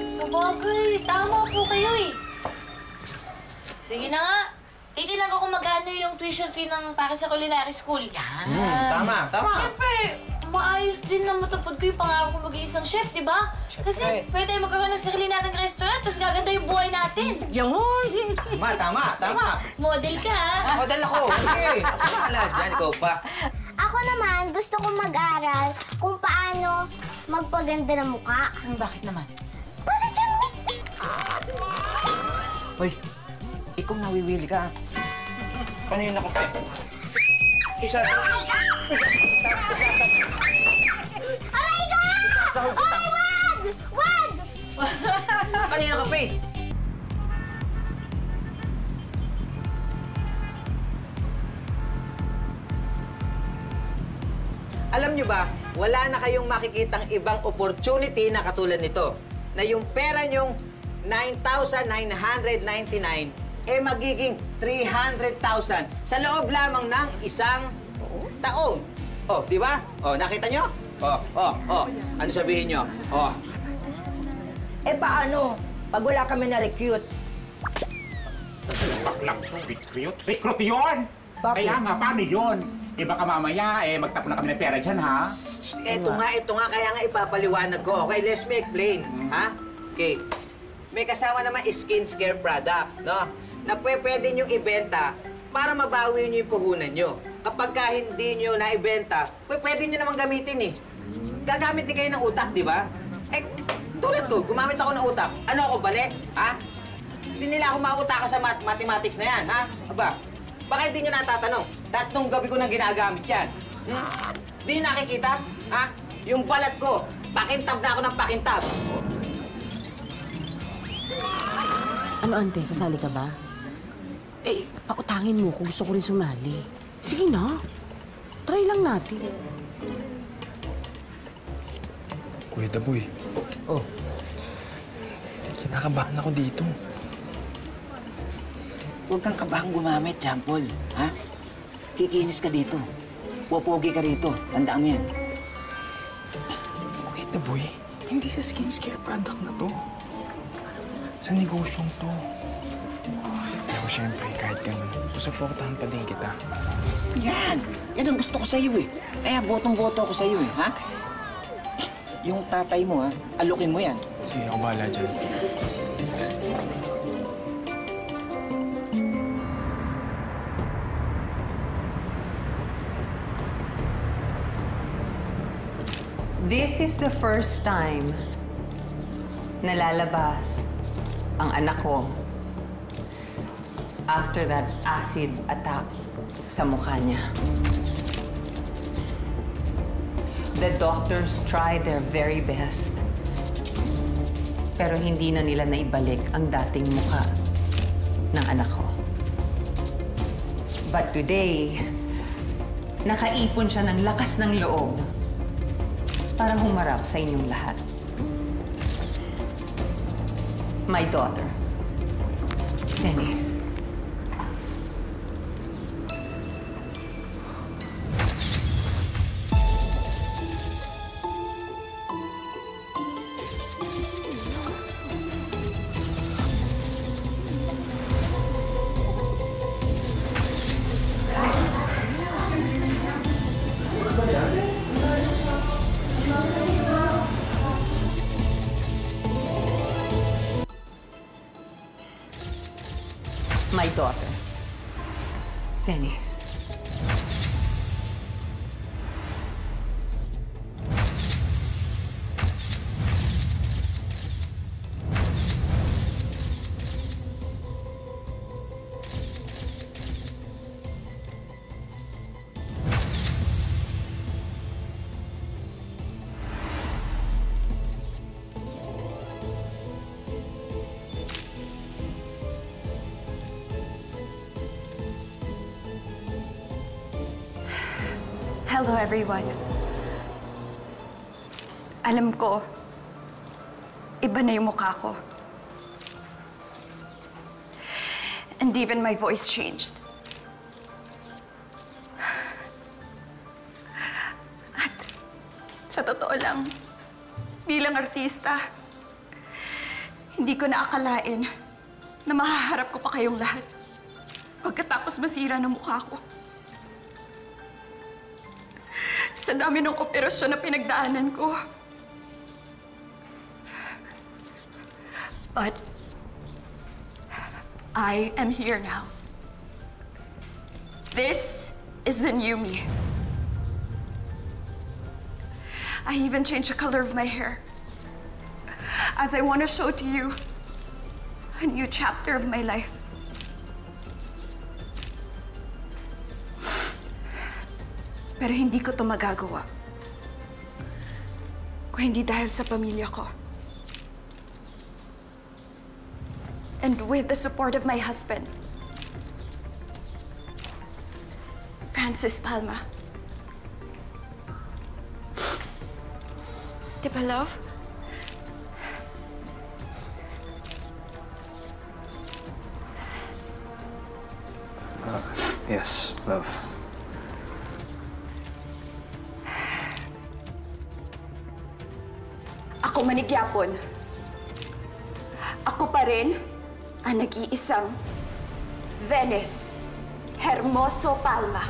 I: Sa bagay, tama po kayo eh. Sige na nga. Titilag ako magkano yung tuition fee ng para sa culinary school. Yan.
T: Tama, tama.
I: Siyempre, maayos din na matupad ko yung pangarap ko maging isang chef, di ba? Kasi pwede magkaroon ng sarili nating restaurant, tapos gaganda yung buhay natin.
T: Yun! Tama, tama.
I: Model ka, ha?
T: Model ako, okay. Ako bahala dyan, ikaw pa.
F: Ako naman, gusto kong mag-aral kung paano magpaganda ng mukha.
D: Bakit naman?
F: Para dyan,
T: Hoy, ikaw nawiwili ka. Kanina ka pa. Isa.
F: Aray ka! Ay, wag! Wag!
T: Kanina ka pa eh. Alam nyo ba, wala na kayong makikitang ibang opportunity na katulad nito. Na yung pera nyong 9,999 magiging 300,000 sa loob lamang ng isang taon. Oh, di ba? Oh, nakita nyo? Oh. Ano sabihin nyo? Oh.
B: Paano? Pag wala kami na-recruit?
G: Baklang recruit? Recruit yun! Kaya nga, paano yun? Baka mamaya, magtapon na kami ng pera dyan, ha?
T: Ito nga, kaya nga ipapaliwanag ko. Okay, let's me explain, ha? Okay. May kasama naman skincare product, no? Na pwede nyo ibenta para mabawi nyo yung puhunan nyo. Kapag hindi nyo naibenta, pwede nyo naman gamitin eh. Gagamit din kayo ng utak, di ba? Tulad ko, gumamit ako ng utak. Ano ako, balik? Ha? Hindi nila ako mautaka sa mathematics na yan, ha? Aba, baka hindi nyo natatanong. 3 gabi ko nang ginagamit yan. Di nyo nakikita? Ha? Yung balat ko, pakintab na ako ng pakintab.
B: Ano, ante? Sasali ka ba? Pautangin mo kung gusto ko rin sumali. Sige na. Try lang natin.
U: Kuya Daboy.
T: Oh.
U: Kinakabahan ako dito.
T: Huwag kang kabahang gumamit, Jampol. Ha? Kikinis ka dito. Popogi ka rito. Tandaan mo yan.
U: Kuya Daboy, hindi sa skincare product na to. Sa negosyong to. Pero siyempre, kahit ganun, susuportahan pa din kita.
T: Yan! Yan ang gusto ko sa'yo eh. Kaya botong-boto ako sa'yo eh, ha? Yung tatay mo, ha? Alukin mo yan.
U: Sige, ako bahala dyan.
C: This is the first time na lalabas ang anak ko after that acid attack sa mukha niya. The doctors tried their very best, pero hindi na nila naibalik ang dating mukha ng anak ko. But today, nakaipon siya ng lakas ng loob para humarap sa inyong lahat. My daughter, Denise. My daughter, Venice.
R: Hello, everyone. Alam ko, iba na yung mukha ko. And even my voice changed. At sa totoo lang, bilang artista, hindi ko naakalain na mahaharap ko pa kayong lahat pagkatapos masira ng mukha ko. Sa dami ng operasyon na pinagdaanan ko. But I am here now. This is the new me. I even changed the color of my hair, as I want to show to you a new chapter of my life. Pero hindi ko to magagawa kung hindi dahil sa pamilya ko. And with the support of my husband, Francis Palma. Diba, love?
A: Yes, love.
R: Ako manigyapon. Ako pa rin ang nag-iisang Venice Hermoso Palma.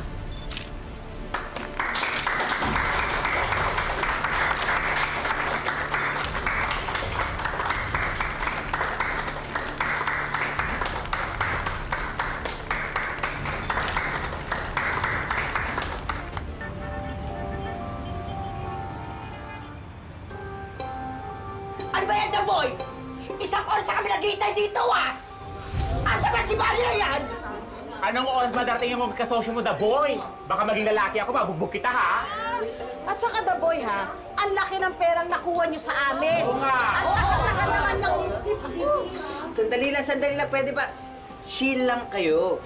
J: Ano ba yan, Daboy? Isang oras na kami naghihintay dito, ah! Asa ba si Manny na yan?
G: Anong oras ba darating yung kasosyo mo, Daboy? Baka maging lalaki ako, mabugbog kita, ha?
B: At saka, Daboy, ha? Ang laki ng perang nakuha niyo sa amin.
G: Oo nga.
B: At tagal naman yung...
T: Sandali lang. Pwede ba? Chill lang kayo.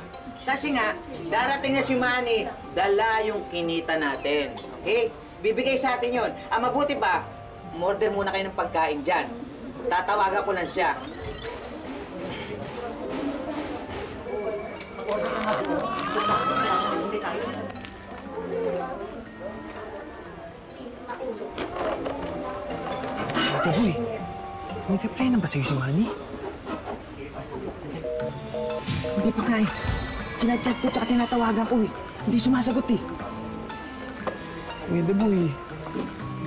T: Kasi nga, darating na si Manny, dala yung kinita natin. Okay? Bibigay sa atin yun. Ang mabuti pa, umorder muna kayo ng pagkain dyan. Tatawagan ko lang siya.
U: Ate Boy, nag-reply na ba sa'yo si Manny?
B: Hindi pa nga eh. Sinachat ko tsaka tinatawagan ko eh. Hindi sumasagot eh.
U: Pwede boy.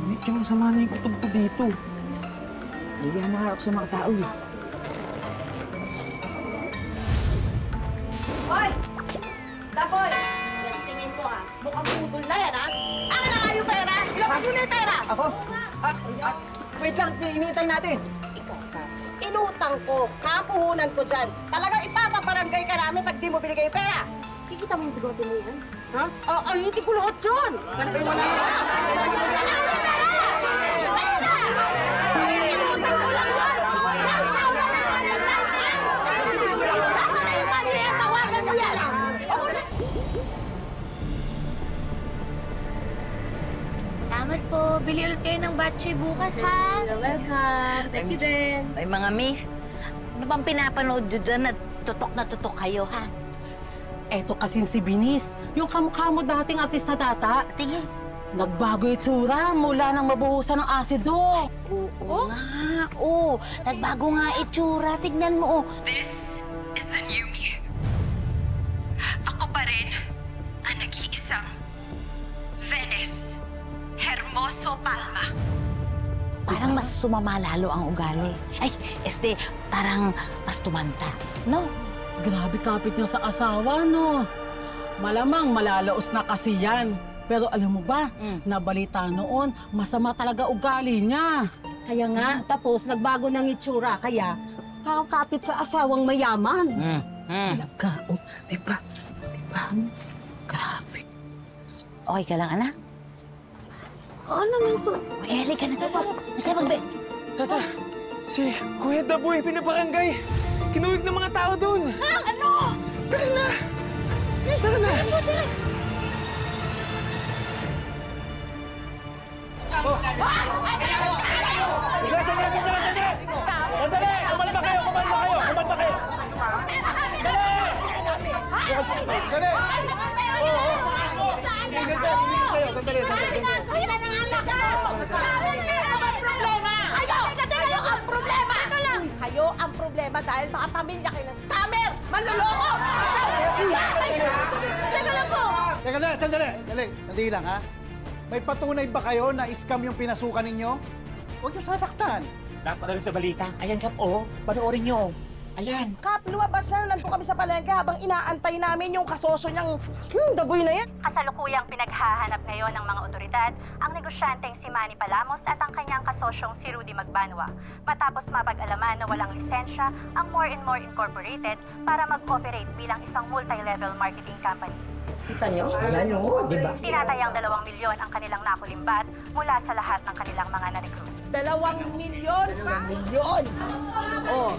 U: Medyo masama na yung kutob ko dito.
B: Hiya na nga ako sa mga tao eh.
J: Hoy! Daboy! Tingin ko, ah. Mukhang pudol na yan, ah. Akin na nga yung pera! Ilabas mo na yung pera!
T: Ako? Wait lang, inintay natin.
J: Ikaw ka. Inutang ko. Kapuhunan ko dyan. Talagang ipapabarangay ka namin pag di mo binigay yung pera. Kikita mo yung bigote mo yan? Ha? Ay, hindi ko lahat yun! Ganapin mo na yun!
I: Salamat po. Bili ulit kayo ng batchoy bukas, ha?
S: You're welcome. Thank you din.
D: Ay, mga miss, ano bang pinapanood nyo dyan na tutok kayo, ha?
B: Eto kasing si Binis, yung kamukha mo dating artista data.
D: Tingin.
B: Nagbago yung tsura mula nang mabuhusan ng asido.
D: Oo nga, oo. Nagbago nga itsura. Tignan mo, oh.
R: This is the new me. Ako pa rin ang nag-iisang Venice Hermoso Palma.
D: Parang mas sumama lalo ang ugali. Ay, parang mas tumanta, no?
B: Grabe kapit niya sa asawa, no? Malamang malalaos na kasi yan. Pero alam mo ba, nabalita noon, masama talaga ugali niya.
J: Kaya nga, tapos nagbago ng itsura, kaya kakapit sa asawang mayaman.
B: Talaga, diba? Diba? Grabe.
D: Okay ka lang, anak?
J: Oo naman po.
D: Uy, halika na. Halika magbe.
A: Tata, si Kuya Daboy pinabarangay. Kinuwig ng mga tao doon.
D: Ano?
A: Tara na! Tara na!
U: Sandali! Kumalma kayo!
J: Kayo ang problema dahil mga pamilya kayo ng scammer! Manloloko! Teka lang po!
L: Teka na, sandali! Sandali lang, ha? May patunay ba kayo na scam yung pinasukan ninyo? Huwag niyo sasaktan.
G: Napanood sa balita. Ayan, Kap, oh. Panoorin niyo. Ayan.
J: Kap, lumabas na. Nandun kami sa palengke habang inaantay namin yung kasoso niyang Daboy na yan.
N: Kasalukuyang pinaghahanap ngayon ng mga otoridad ang negosyanteng si Manny Palamos at ang kanyang kasosyong si Rudy Magbanwa matapos mapag-alaman na walang lisensya ang More and More Incorporated para mag-operate bilang isang multi-level marketing company.
J: Kita niyo? Ayan o, di ba?
N: Tinatayang 2 milyon ang kanilang nakulimbat mula sa lahat ng kanilang mga na-recruit.
J: 2 milyon pa? 2 milyon? Oh.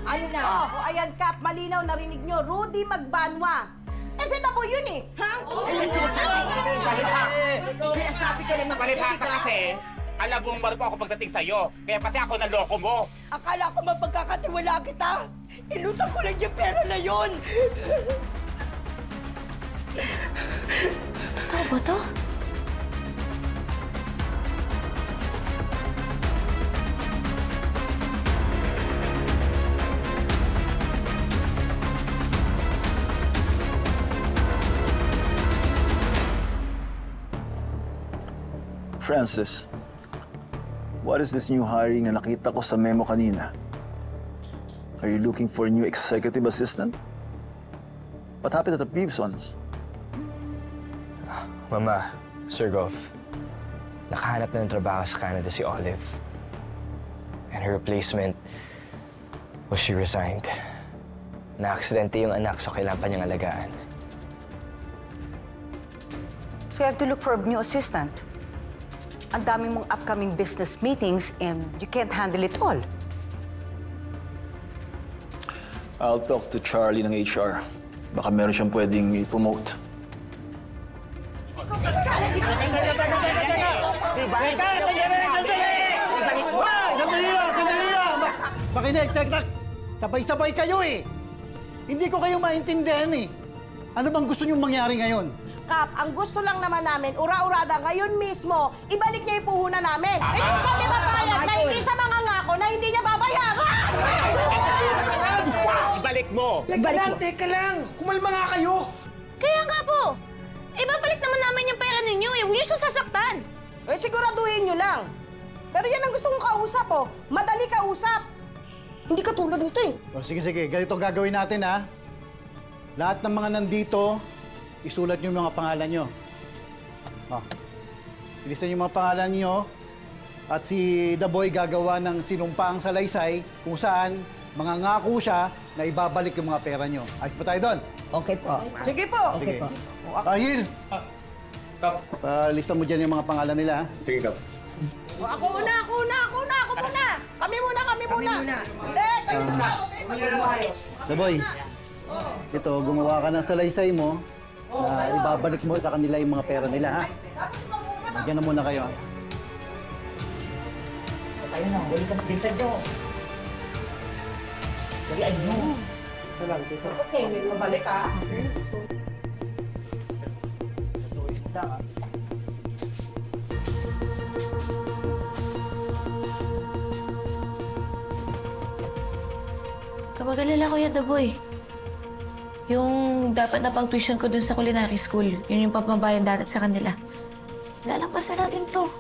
J: Ano na? Oh, ayan, Kap, malinaw narinig nyo. Rudy Magbanwa. Eh, si Daboy yun eh. Ha?
G: Sinasabi ka lang na palibhasa kasi, alam mong marunong ako pagdating sa'yo. Kaya pati ako naloko mo.
J: Akala ko mapagkakatiwala kita. Inutang ko lang yung pera na yun.
I: Totoo ba to?
K: Francis, what is this new hiring na nakita ko sa memo kanina? Are you looking for a new executive assistant? What happened to the Peavsons?
M: Mama, Sir Goff, nakahanap na ng trabaho sa Canada si Olive. And her replacement was she resigned. Na-aksidente yung anak, so kailangan pa niyang alagaan.
C: So you have to look for a new assistant. Ang dami mong upcoming business meetings and you can't handle it all.
K: I'll talk to Charlie ng HR. Baka meron siyang pwedeng i-promote.
L: Sandali lang! Makinig, tek-tak! Sabay-sabay kayo eh! Hindi ko kayo maintindihan eh. Ano bang gusto niyong mangyari ngayon?
J: Kap, ang gusto lang naman namin, ura-urada ngayon mismo, ibalik niya yung puhunan namin. Eh kung kami mapayag na hindi siya mangangako na hindi niya babayaran!
G: Ibalik mo!
A: Teka lang! Kumalma nga kayo!
I: Kaya nga po! Babalik naman namin yung pera ninyo eh. Huwag niyo siya sasaktan.
J: Eh, siguraduhin niyo lang. Pero yan ang gusto kong kausap, oh. Madali kausap. Hindi katulad nito eh.
L: O, sige. Ganito ang gagawin natin, ha? Lahat ng mga nandito, isulat niyo yung mga pangalan niyo. O, ilisan niyo yung mga pangalan niyo. At si Daboy gagawa ng sinumpaang salaysay kung saan mangangako siya na ibabalik yung mga pera niyo. Ayos pa tayo doon?
J: Okay po. Sige po.
L: Okay po. Ahil!
U: Kap.
L: Lista mo dyan yung mga pangalan nila, ha?
U: Sige, Kap.
J: O, ako muna! Kami muna! Hindi, kayo muna!
L: Daboy, ito, gumawa ka ng salaysay mo. Ibabalik mo sa kanila yung mga pera nila, ha? Magyan na muna kayo, ha?
G: Tayo na, wali sa mag-dinsan nyo. Dalian nyo.
J: Okay, may mabalik ka.
I: Kamag-alala, Kuya Daboy. Yung dapat na pang tuition ko dun sa culinary school, yun yung papabayan dati sa kanila. Lalampasan natin to.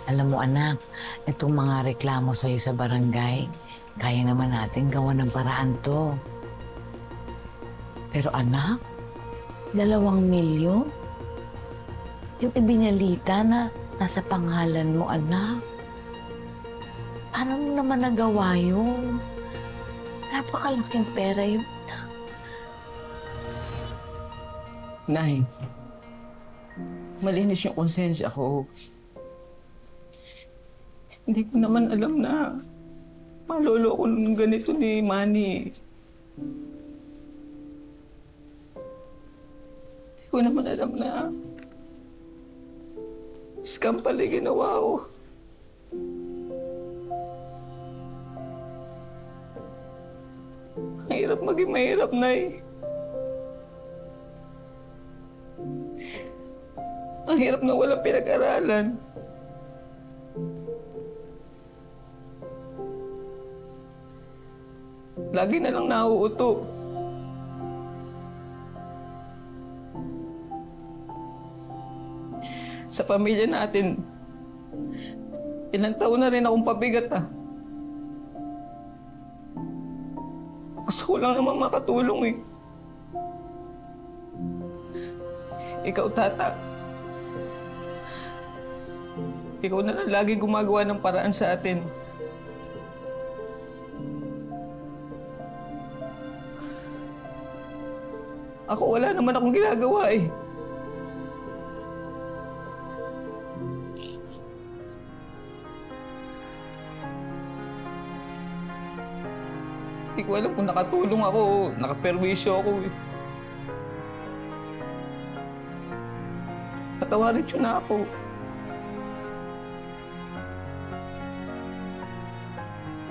D: Alam mo anak, itong mga reklamo sa'yo sa barangay, kaya naman natin gawa ng paraan to. Pero anak, 2 milyon? Yung ibinyalita na nasa pangalan mo, anak. Paano mo naman nagawa yun? Napakalaking pera yun.
T: Nay, malinis yung konsensya ko. Hindi ko naman alam na maloloko ng ganito ni Manny. Hindi ko naman alam na scam pala ginawa ko. Mahirap maging mahirap, Nay. Ang hirap na walang pinag-aralan. Lagi na lang nauuto. Sa pamilya natin, ilang taon na rin akong pabigat, ah. Gusto ko lang naman makatulong, eh. Ikaw, Tata. Ikaw na lang lagi gumagawa ng paraan sa atin. Ako, wala naman akong ginagawa, eh. Hindi ko alam kung nakatulong ako o nakaperwisyo ako, eh. Patawarin siyo na ako.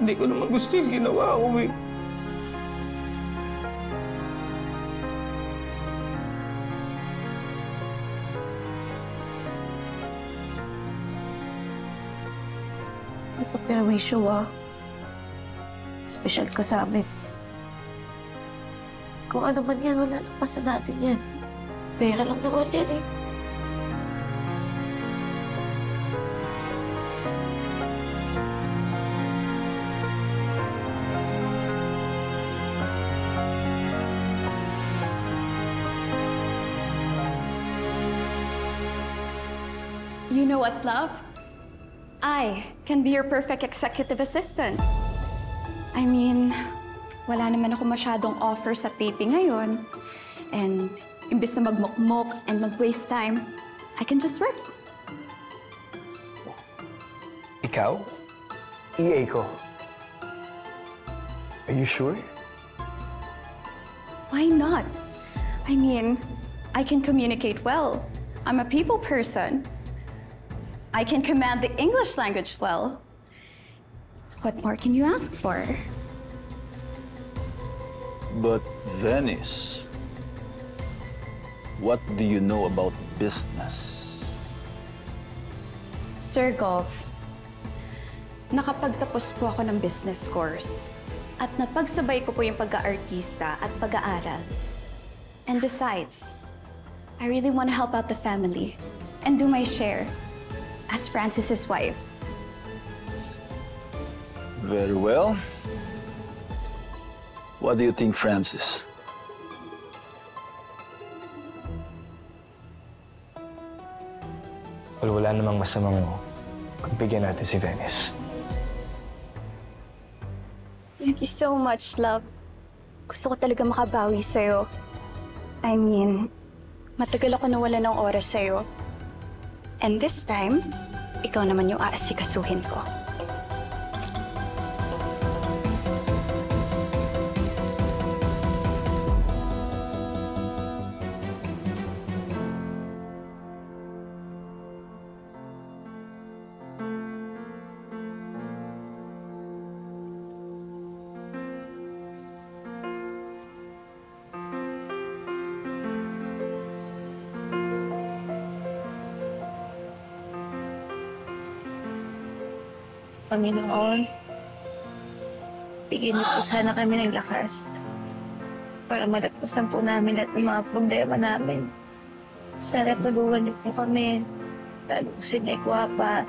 T: Hindi ko naman gusto yung ginawa ko, eh.
R: Nagka-perwisyo, ah. Special ka sa amin. Kung ano man yan, wala lang pa sa natin yan. Pera lang naman yan, eh.
O: You know what, love? I can be your perfect executive assistant. I mean, wala naman ako masyadong offer sa taping ngayon. And imbis na magmukmok and mag-waste time, I can just work.
K: Ikaw? EA ko. Are you sure?
O: Why not? I mean, I can communicate well. I'm a people person. I can command the English language well. What more can you ask for?
K: But Venice, what do you know about business?
O: Sir Golf, nakapagtapos po ako ng business course at napagsabay ko po yung pag-aartista at pag-aaral. And besides, I really want to help out the family and do my share as Francis's wife.
K: Very well. What do you think, Francis?
M: Well, wala namang masamang kung bigyan natin si Venice.
O: Thank you so much, love. Gusto ko talaga makabawi sa'yo. I mean, matagal ako nawala ng oras sa'yo. And this time, ikaw naman yung aasikasuhin ko.
R: Panginoon, bigyan niyo po sana kami ng lakas para malagpasan po namin at ng mga problema namin. Sana tulungan niyo po kami, lalo si Gwapa,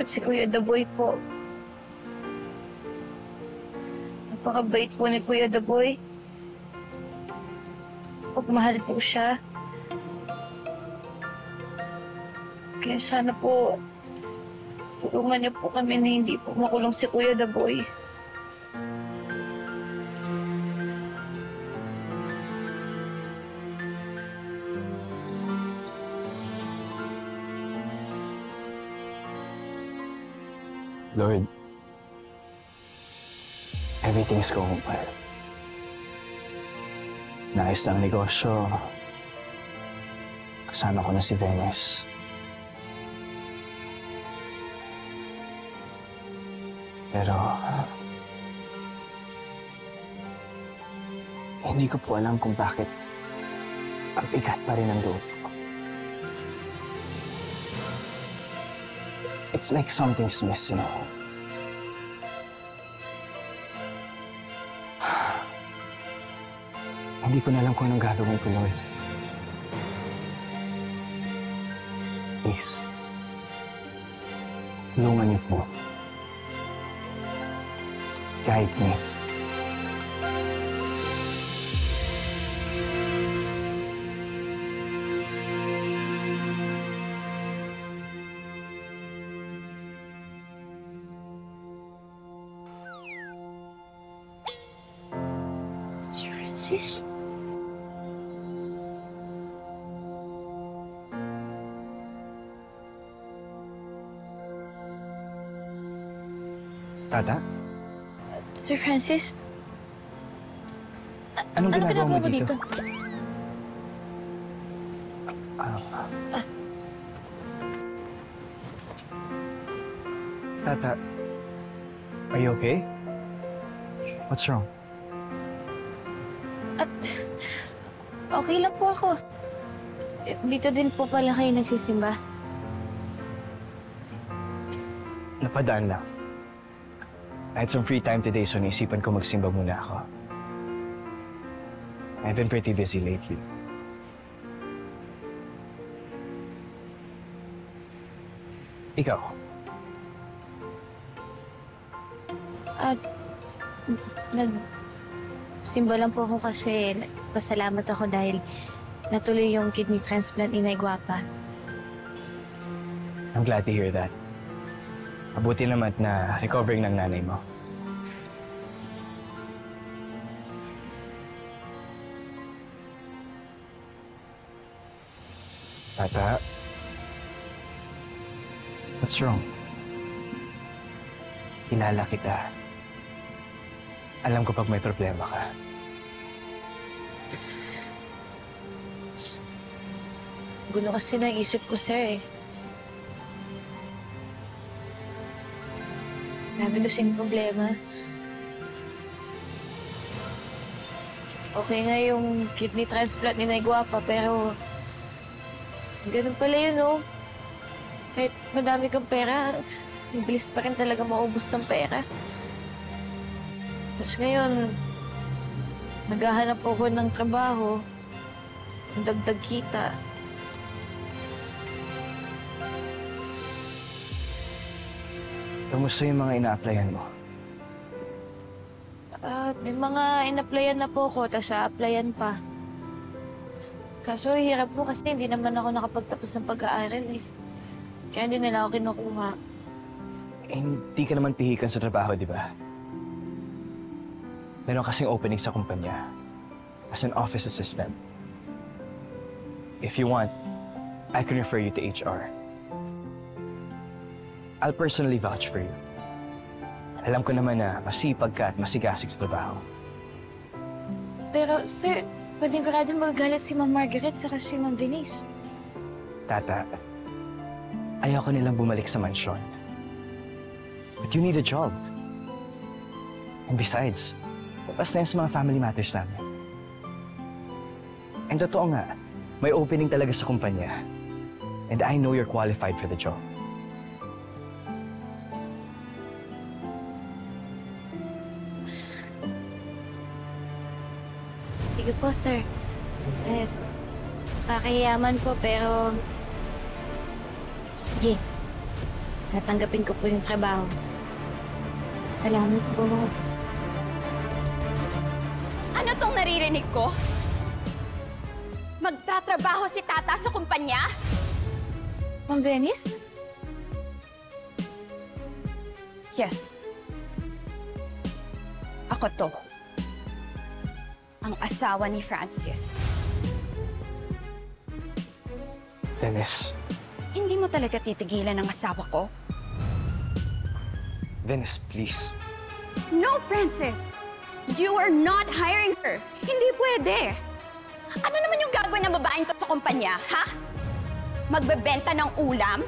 I: At si Kuya Daboy po. Napakabait po ni Kuya Daboy. Pagmahal po siya. Kaya sana po, tulungan niyo po kami na hindi po makulong si Kuya Daboy.
M: Lord, everything's going well. Naayos na ang negosyo. Kasama ko na si Venice. Pero, hindi ko po alam kung bakit ang bigat pa rin ang loob ko. It's like something's missing. Hindi ko na alam kung anong gagawin ko, Lord. Please, tulungan niyo po. Guide me.
I: Sir Francis?
M: Tata?
I: Sir Francis?
M: Anong ginagawa mo dito? Tata, are you okay? What's wrong?
I: Okay lang po ako. Dito din po pala kayo nagsisimba.
M: Napadaan lang. I had some free time today, so naisipan ko magsimba muna ako. I've been pretty busy lately. Ikaw?
I: Nagsimba lang po ako kasi pasalamat ako dahil natuloy yung kidney transplant ni Nay Guapa.
M: I'm glad to hear that. Mabuti naman na recovering ng nanay mo. Tata, what's wrong? Kilala kita. Alam ko pag may problema ka.
I: Gulo kasi ng isip ko, sir eh. Marami kasing problema. Okay nga yung kidney transplant ni Nay Guapa, pero ganun pala yun, oh. Kahit madami kang pera, mabilis pa rin talaga maubos ng pera. Tapos ngayon, naghahanap ako ng trabaho, dagdag kita.
M: Kamusta yung mga ina-applyan mo?
I: May mga in-applyan na po ko, tapos a-applyan pa. Kaso hirap po kasi hindi naman ako nakapagtapos ng pag-aaral eh. Kaya hindi nila ako kinukuha.
M: Eh, hindi ka naman pihikan sa trabaho, di ba? Meron kasing opening sa kumpanya as an office assistant. If you want, I can refer you to HR. I'll personally vouch for you. Alam ko naman na masipag ka at masigasig sa trabaho.
I: Pero, sir, panigurado magagalit si Ma'am Margaret saka si Ma'am Denise.
M: Tata, ayoko nilang bumalik sa mansyon. But you need a job. And besides, labas na yan sa mga family matters namin. And totoo nga, may opening talaga sa kumpanya. And I know you're qualified for the job.
I: Sige po, sir. Kakahiyaman po, pero... Sige. Natanggapin ko po yung trabaho. Salamat po.
P: Ano tong naririnig ko? Magtatrabaho si Tata sa kumpanya?
I: Ma'am Venice?
O: Yes. Ako to. Ang asawa ni Francis.
M: Venice.
O: Hindi mo talaga titigilan ang asawa ko?
M: Venice, please.
O: No, Francis! You are not hiring her. Hindi pwede. Ano naman yung gagawin ng babaeng to sa kumpanya, ha? Magbebenta ng ulam?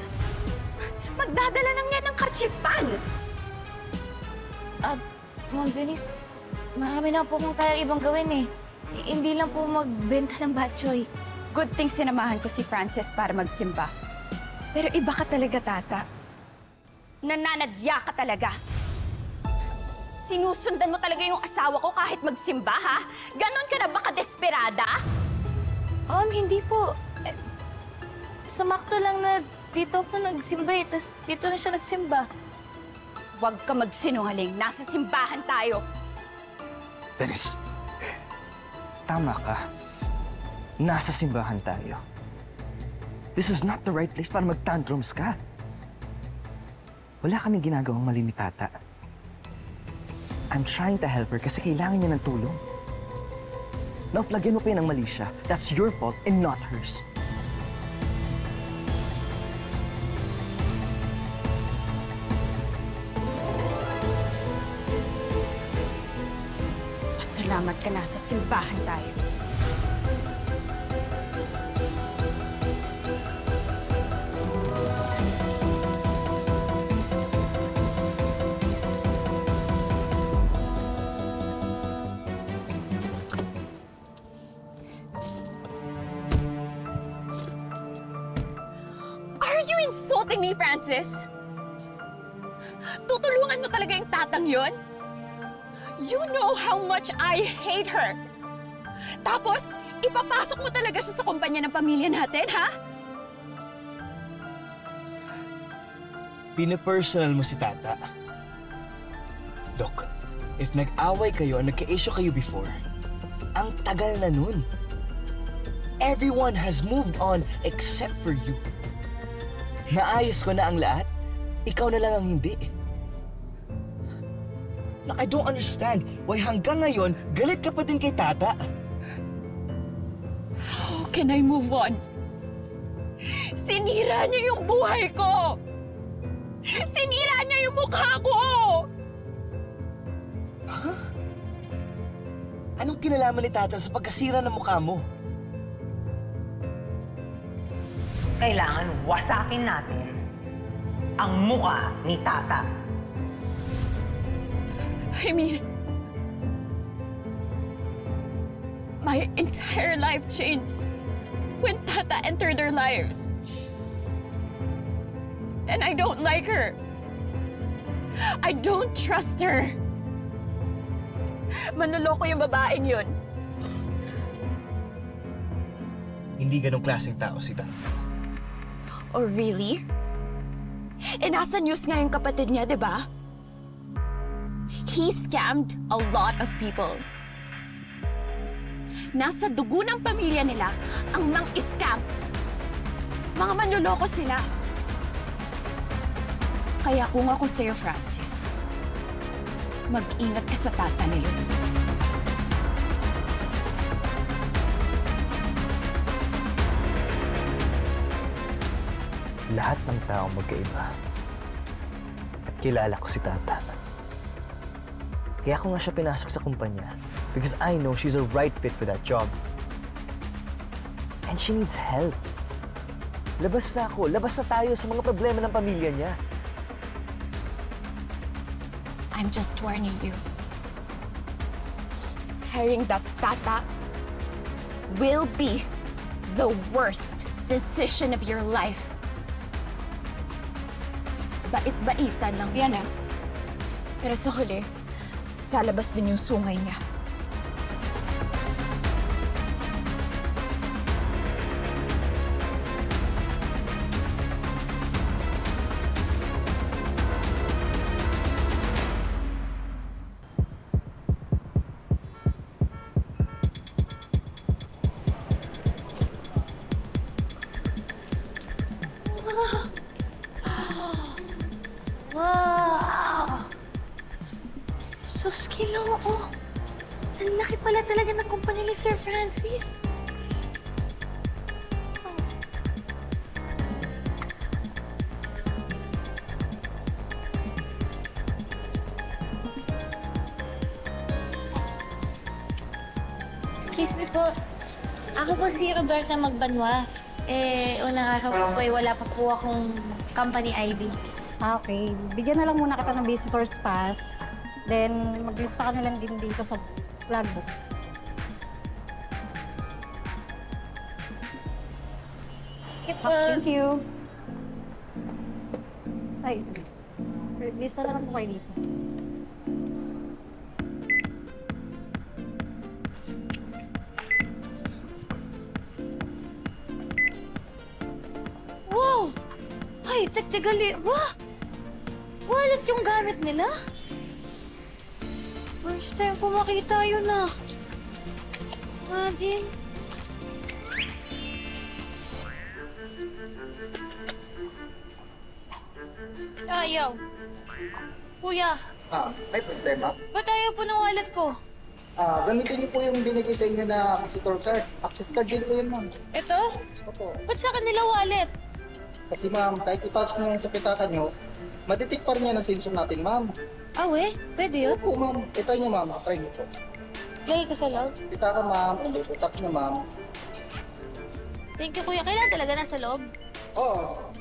O: Magdadala ng yan ng karchipan?
I: Ma'am Venice, marami na po kung kaya ibang gawin eh. Hindi lang po magbenta ng batchoy.
O: Good thing sinamahan ko si Francis para magsimba. Pero iba ka talaga, Tata. Nananadya ka talaga. Sinusundan mo talaga yung asawa ko kahit magsimba, ha? Ganon ka na ba ka-desperada?
I: Hindi po. Sumakto lang na dito ako nagsimba eh. Tapos dito na siya nagsimba.
O: Huwag ka magsinungaling. Nasa simbahan tayo.
M: Venice, tama ka. Nasa simbahan tayo. This is not the right place para mag-tantrums ka. Wala kaming ginagawang mali ni Tata. I'm trying to help her kasi kailangan niya ng tulong. Now, flagyan mo pa yun ang mali siya. That's your fault and not hers.
O: Pasalamat ka na sa simbahan tayo.
P: Me, Francis? Tutulungan mo talaga yung tatang yon? You know how much I hate her. Tapos, ipapasok mo talaga siya sa kumpanya ng pamilya natin, ha?
V: Pinapersonal mo si Tata. Look, if nag-away kayo, nagka-issue kayo before, ang tagal na nun. Everyone has moved on except for you. Naayos ko na ang lahat, ikaw na lang ang hindi. Look, I don't understand why hanggang ngayon, galit ka pa din kay Tata.
P: How can I move on? Sinira niya yung buhay ko! Sinira niya yung mukha ko!
V: Huh? Anong kinalaman ni Tata sa pagkasira ng mukha mo?
D: Kailangan wasakin natin ang mukha ni Tata.
P: I mean, my entire life changed when Tata entered our lives. And I don't like her. I don't trust her. Manloloko yung babaeng yun.
V: Hindi ganong klaseng tao si Tata.
P: Oh, really? Eh, nasa news nga yung kapatid niya, di ba? He scammed a lot of people. Nasa dugo ng pamilya nila ang mang-scam. Mga manloloko sila. Kaya kung ako sa'yo, Francis, mag-ingat ka sa Tata na yun.
M: Lahat ng tao magkaiba. At kilala ko si Tata. Kaya ako nga siya pinasok sa kumpanya because I know she's a right fit for that job. And she needs help. Labas na ako. Labas na tayo sa mga problema ng pamilya niya.
P: I'm just warning you. Hiring that Tata will be the worst decision of your life. Bait-baitan lang yan, ah. Pero sa huli, lalabas din yung sungay niya.
I: Sus, Ginoo. Ang laki pala talaga ng kumpanya ni Sir Francis. Excuse me po. Ako po si Roberta Magbanwa. Unang araw po ay wala pa po akong company ID.
E: Okay. Bigyan na lang muna kita ng visitor's pass. Then, maglista ka na lang din dito sa logbook. Thank you. Ay, lista na lang po kayo dito.
I: Wow! Ay, tagtagali. Wow! Wallet yung gamit nila? First time po makita yun ah. Din. Ayaw. Kuya,
Q: May problema?
I: ba't ayaw po ng wallet ko?
Q: Gamitin niyo po yung binigay sa inyo na visitor card. Access card din po yun, ma'am.
I: Ito?
Q: Opo.
I: Ba't sa kanila wallet?
Q: Kasi ma'am, kahit ipasok niyo yan sa pitaka niyo, matitik pa rin yan ang sensor natin, ma'am.
I: Ah, we? Pwede yun?
Q: Opo, ma'am. Ito niyo, ma'am. Try niyo po.
I: Lagay ko sa loob.
Q: Pitaka, ma'am. Tap niyo, ma'am.
I: Thank you, kuya. Kailan talaga nasa loob?
Q: Oo.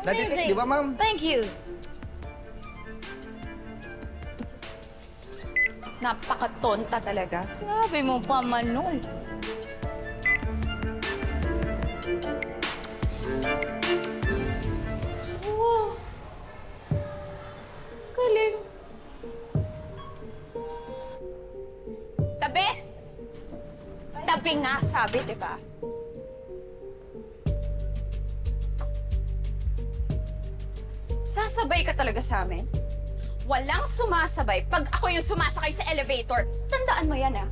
I: Amazing.
Q: Di ba, ma'am?
I: Thank you.
P: Napakatonta talaga. Grabe mo pa man nun.
I: Wow. Galing.
P: Tabi! Tabi nga sabi, di ba? Sasabay ka talaga sa amin? Walang sumasabay pag ako yung sumasakay sa elevator. Tandaan mo yan, ah.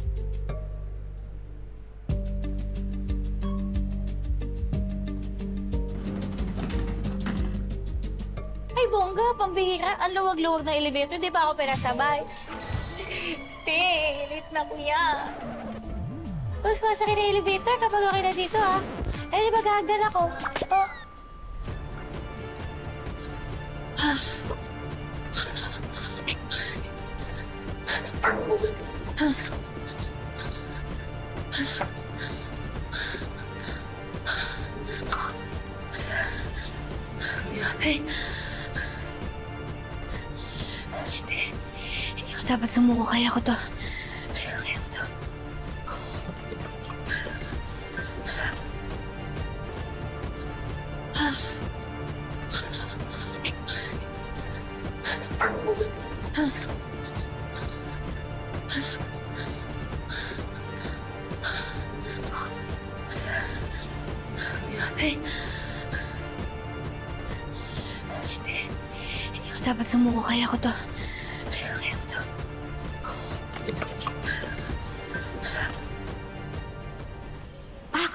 I: Ay, bongga, pambihira. Ang luwag-luwag na elevator. Di ba ako pinasabay? Te, late na kuya. Pero sumasakay na elevator kapag okay na dito, ha? Eh, di ba gagdan ako? Oh. Hindi ko dapat sumuko. Kaya ko to. Kaya ko to. Hindi ko dapat sumuko. Kaya ko to. Kaya ko to.
E: Pak!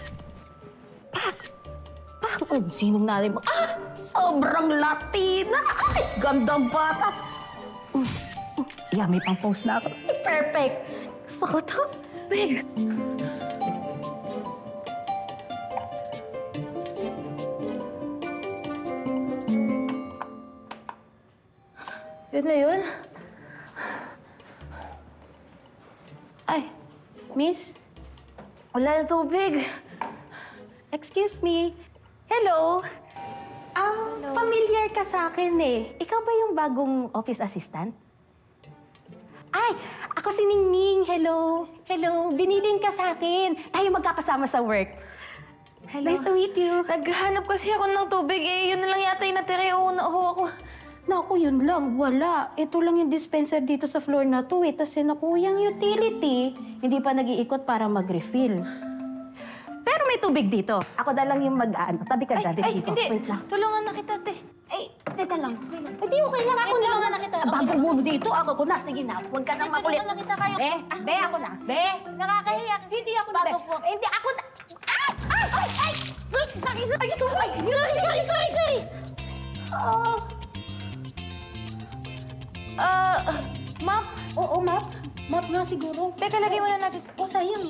E: Sinong nanay mo? Sobrang Latina! Ay, gandang bata! Yeah, may pang-post na ako. Perfect! Gusto ko to. Big!
I: Yun na yun? Ay, miss? Wala na tubig.
E: Excuse me. Hello? Familiar ka sa akin eh. Ikaw ba yung bagong office assistant? Ay, ako si Ningning. Hello. Hello. Biniling ka sa akin. Tayo magkakasama sa work.
I: Hello.
E: Nice to meet you.
I: Naghahanap kasi ako ng tubig eh. Yun na lang yata yung natira yung una ako.
E: Naku, yun lang. Wala. Ito lang yung dispenser dito sa floor na to eh. Tapos yun ako, yung utility, hindi pa nag-iikot para mag-refill. Pero may tubig dito. Ako na lang yung mag-ano. Tabi ka dyan dito.
I: Hindi.
E: Wait lang.
I: Tulungan na kita, te.
E: Ay, teka lang. Hindi, okay lang. Ako lang.
I: Tulungan na kita.
E: Bago mo dito, ako na. Sige na. Huwag ka nang makulit.
I: Tulungan na kita kayo.
E: Be, ako na. Be.
I: Nakakahiya kasi.
E: Hindi ako na, be. Hindi, ako na. Ay!
I: Sorry!
E: Sorry! Map? Oo, map. Map nga siguro.
I: Teka, lagay mo na natin.
E: Oh, sayang.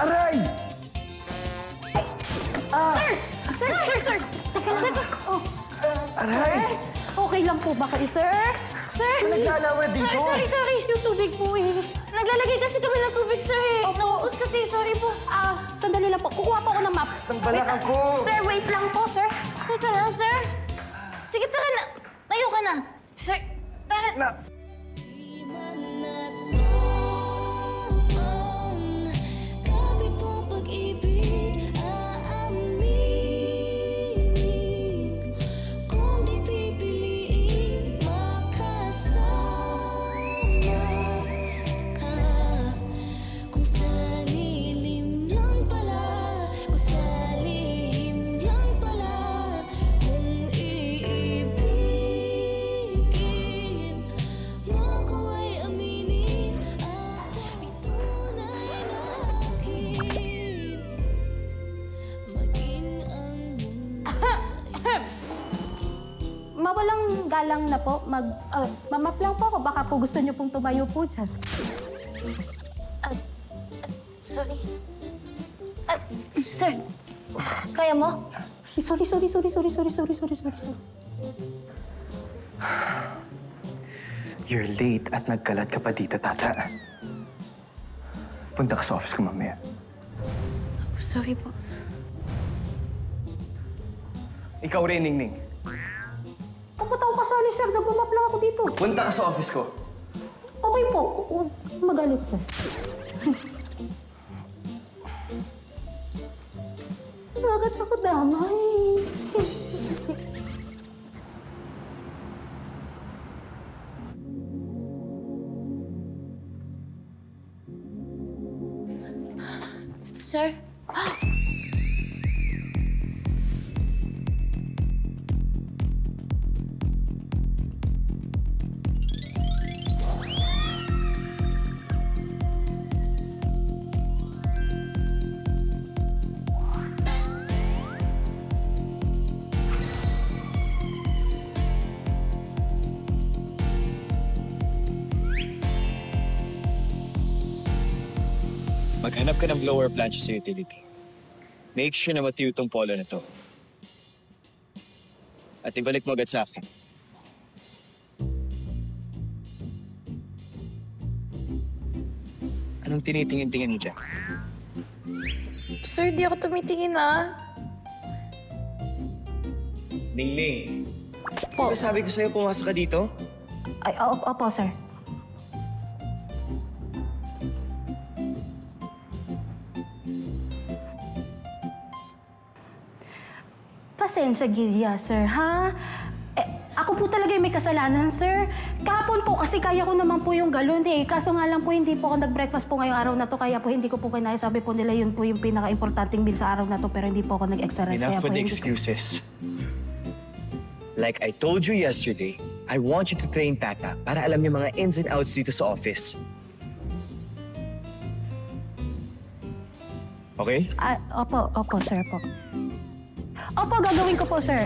A: Aray!
E: Sir! Teka lang. Oh.
A: Aray!
E: Okay lang po ba kayo, sir? Sir!
A: Naglalawad dito.
I: Sorry.
E: Yung tubig po eh.
I: Naglalagay kasi kami ng tubig, sir eh. Naubos kasi, sorry po.
E: Sandali lang po. Kukuha po ako ng map.
A: Ang balakang ko!
E: Sir, wait lang po, sir.
I: Teka lang, sir. Sige, tara na. Tayo ka na. Sir, tara.
E: Mawalang galang na po. Mamap lang po ako. Baka po gusto niyo pong tumayo po dyan.
I: Sorry. Sir, kaya mo?
E: Sorry.
A: You're late at nagkalat ka pa dito, Tata. Punta ka sa office ko mamaya.
I: Sorry po.
A: Ikaw rin, Ningning.
E: Ba't ako kasali, sir? Nagmamap lang ako dito.
A: Punta ka sa office ko.
E: Okay po. Huwag magalit, sir. Bakit ako damay?
I: Sir?
F: Maghanap ka ng blower planches sa utility. Make sure na matiyo itong polo na to. At ibalik mo agad sa akin. Anong tinitingin-tingin mo dyan?
I: Sir, di ako tumitingin
F: Ningning. Po. Sabi ko sa'yo, pumasok ka dito?
E: Ay, opo, sir. Pasensya, Gilya, sir, ha? Ako po talaga yung may kasalanan, sir. Kahapon po, kasi kaya ko naman po yung galon eh. Kaso nga lang po, hindi po ako nag-breakfast po ngayong araw na to. Kaya po hindi ko po kinaya. Sabi po nila yun po yung pinaka-importanting meal sa araw na to. Pero hindi po ako nag-extra rice.
F: Enough with the excuses. Like I told you yesterday, I want you to train Tata para alam niya mga ins and outs dito sa office. Okay?
E: Opo, sir, po. Opo, gagawin ko po, sir.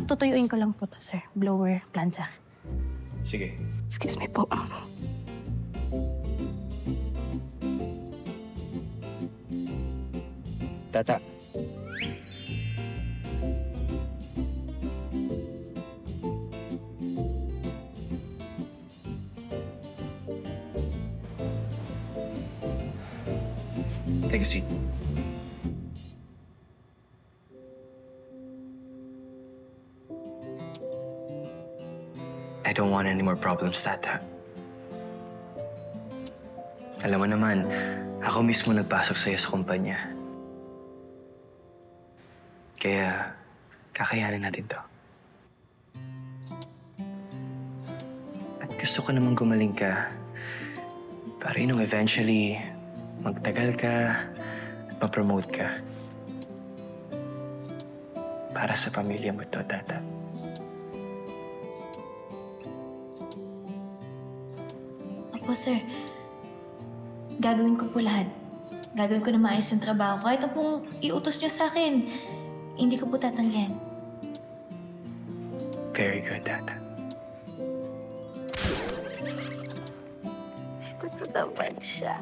E: Tutuyuin ko lang po to, sir. Blower, plancha.
F: Sige.
E: Excuse me po.
F: Tata. Take a seat. I don't want any more problems, Tata. Alam mo naman, ako mismo nagpasok sa'yo sa kumpanya. Kaya, kakayanin natin to. At gusto ko namang gumaling ka para nung eventually magtagal ka at ma-promote ka. Para sa pamilya mo to, Tata.
I: Opo, sir. Gagawin ko po lahat. Gagawin ko na maayos yung trabaho ko. Kahit pong iutos niyo sa akin, hindi ko po tatanggihan.
F: Very good, Tata.
I: Ito na naman siya.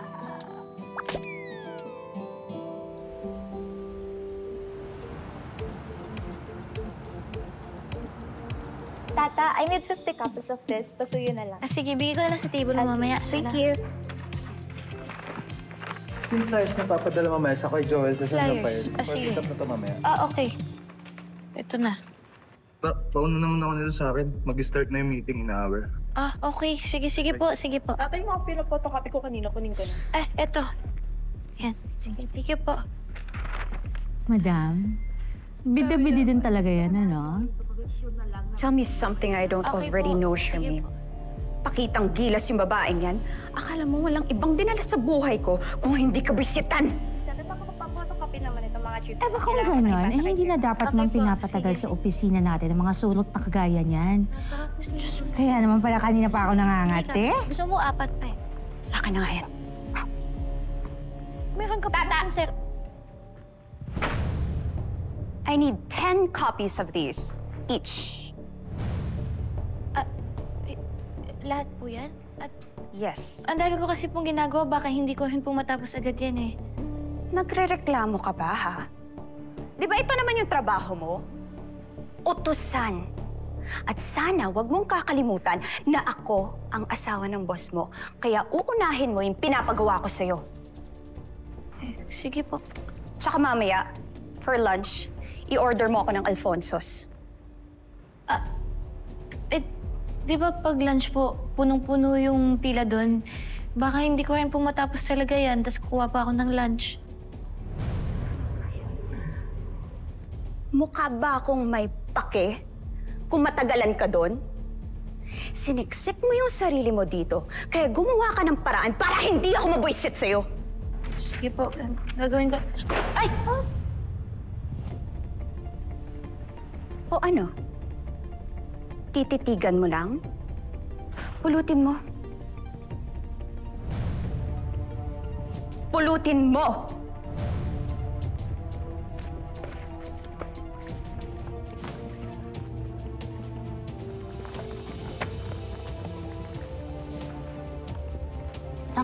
H: Tata, I need 50 copies of this. Pasuyo na lang.
I: Sige, bigay ko na lang sa table mo mamaya.
H: Thank you.
K: Yung flyers na papadala mamaya sa kay Joel sa San
I: Flyers?
K: Rafael.
I: Sige.
K: Pag-usap na to mamaya.
I: Okay. Ito na.
K: Pauna naman ako nito sa akin. Mag-start na yung meeting in an hour.
I: Okay. Sige po.
P: Tatay, mga pinapotocopy ko kanina. Kunin ko na.
I: Eto. Yan. Sige, thank you po.
S: Madam, bida-bidi din talaga yan, ano?
W: Tell me something I don't already know, Sharmaine. Pakitang gilas yung babaeng yan. Akala mo walang ibang dinala sa buhay ko kung hindi ka bisitan.
H: Sabi baka magpapotocopy naman itong mga chips.
S: Baka kung gano'n, hindi na dapat mong pinapatagal sa opisina natin ang mga sunod na kagaya niyan. Diyos, kaya naman pala kanina pa ako nangangati.
I: Gusto mo 4 pa eh.
W: Sa akin na nga yan.
I: Meron ka pa sir.
W: I need 10 copies of these, each.
I: Lahat po yan?
W: Yes.
I: Ang dami ko kasi pong ginagawa, baka hindi ko rin pong matapos agad yan eh.
W: Nagre-reklamo ka ba, ha? Di ba ito naman yung trabaho mo? Utusan. At sana wag mong kakalimutan na ako ang asawa ng boss mo. Kaya uunahin mo yung pinapagawa ko sa'yo.
I: Sige po.
W: Tsaka mamaya, for lunch, i-order mo ako ng Alfonso's.
I: Di ba pag lunch po, punong-puno yung pila doon? Baka hindi ko rin po matapos talaga yan, tapos kukuha pa ako ng lunch.
W: Mukha ba akong may pake kung matagalan ka doon? Siniksik mo yung sarili mo dito, kaya gumawa ka ng paraan para hindi ako mabuisit sa'yo.
I: Sige po, gagawin ko. Ay!
W: O ano? Tititigan mo lang? Pulutin mo. Pulutin mo!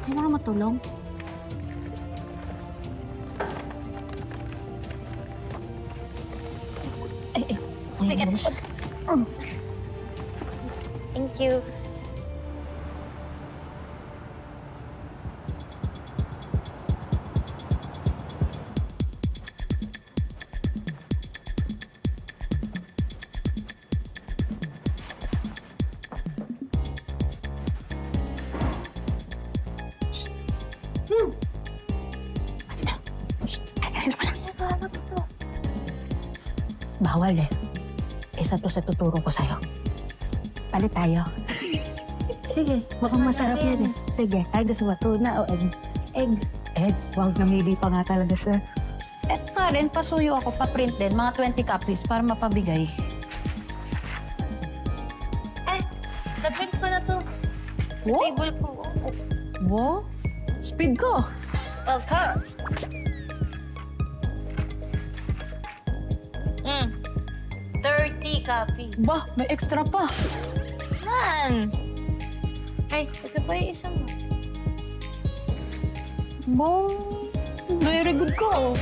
S: Kailangan mo tulong?
I: Thank you.
S: Bawal eh. Isa to sa tuturo ko sa'yo. Palit tayo.
I: Sige.
S: Mukhang masarap yan eh. Sige. Ay, gusto mo tuna o egg?
I: Egg.
S: Egg? Huwag namili pa nga talaga siya.
D: Pa rin, pasuyo ako, pa-print din. Mga 20 copies para mapabigay.
I: Na-print ko na to. Sa table ko.
D: Wow? Speed ko.
I: Of course. 30 copies.
D: Ba, may extra pa.
I: Man! Ay, ito pa yung isa mo.
D: Ba, very good ko.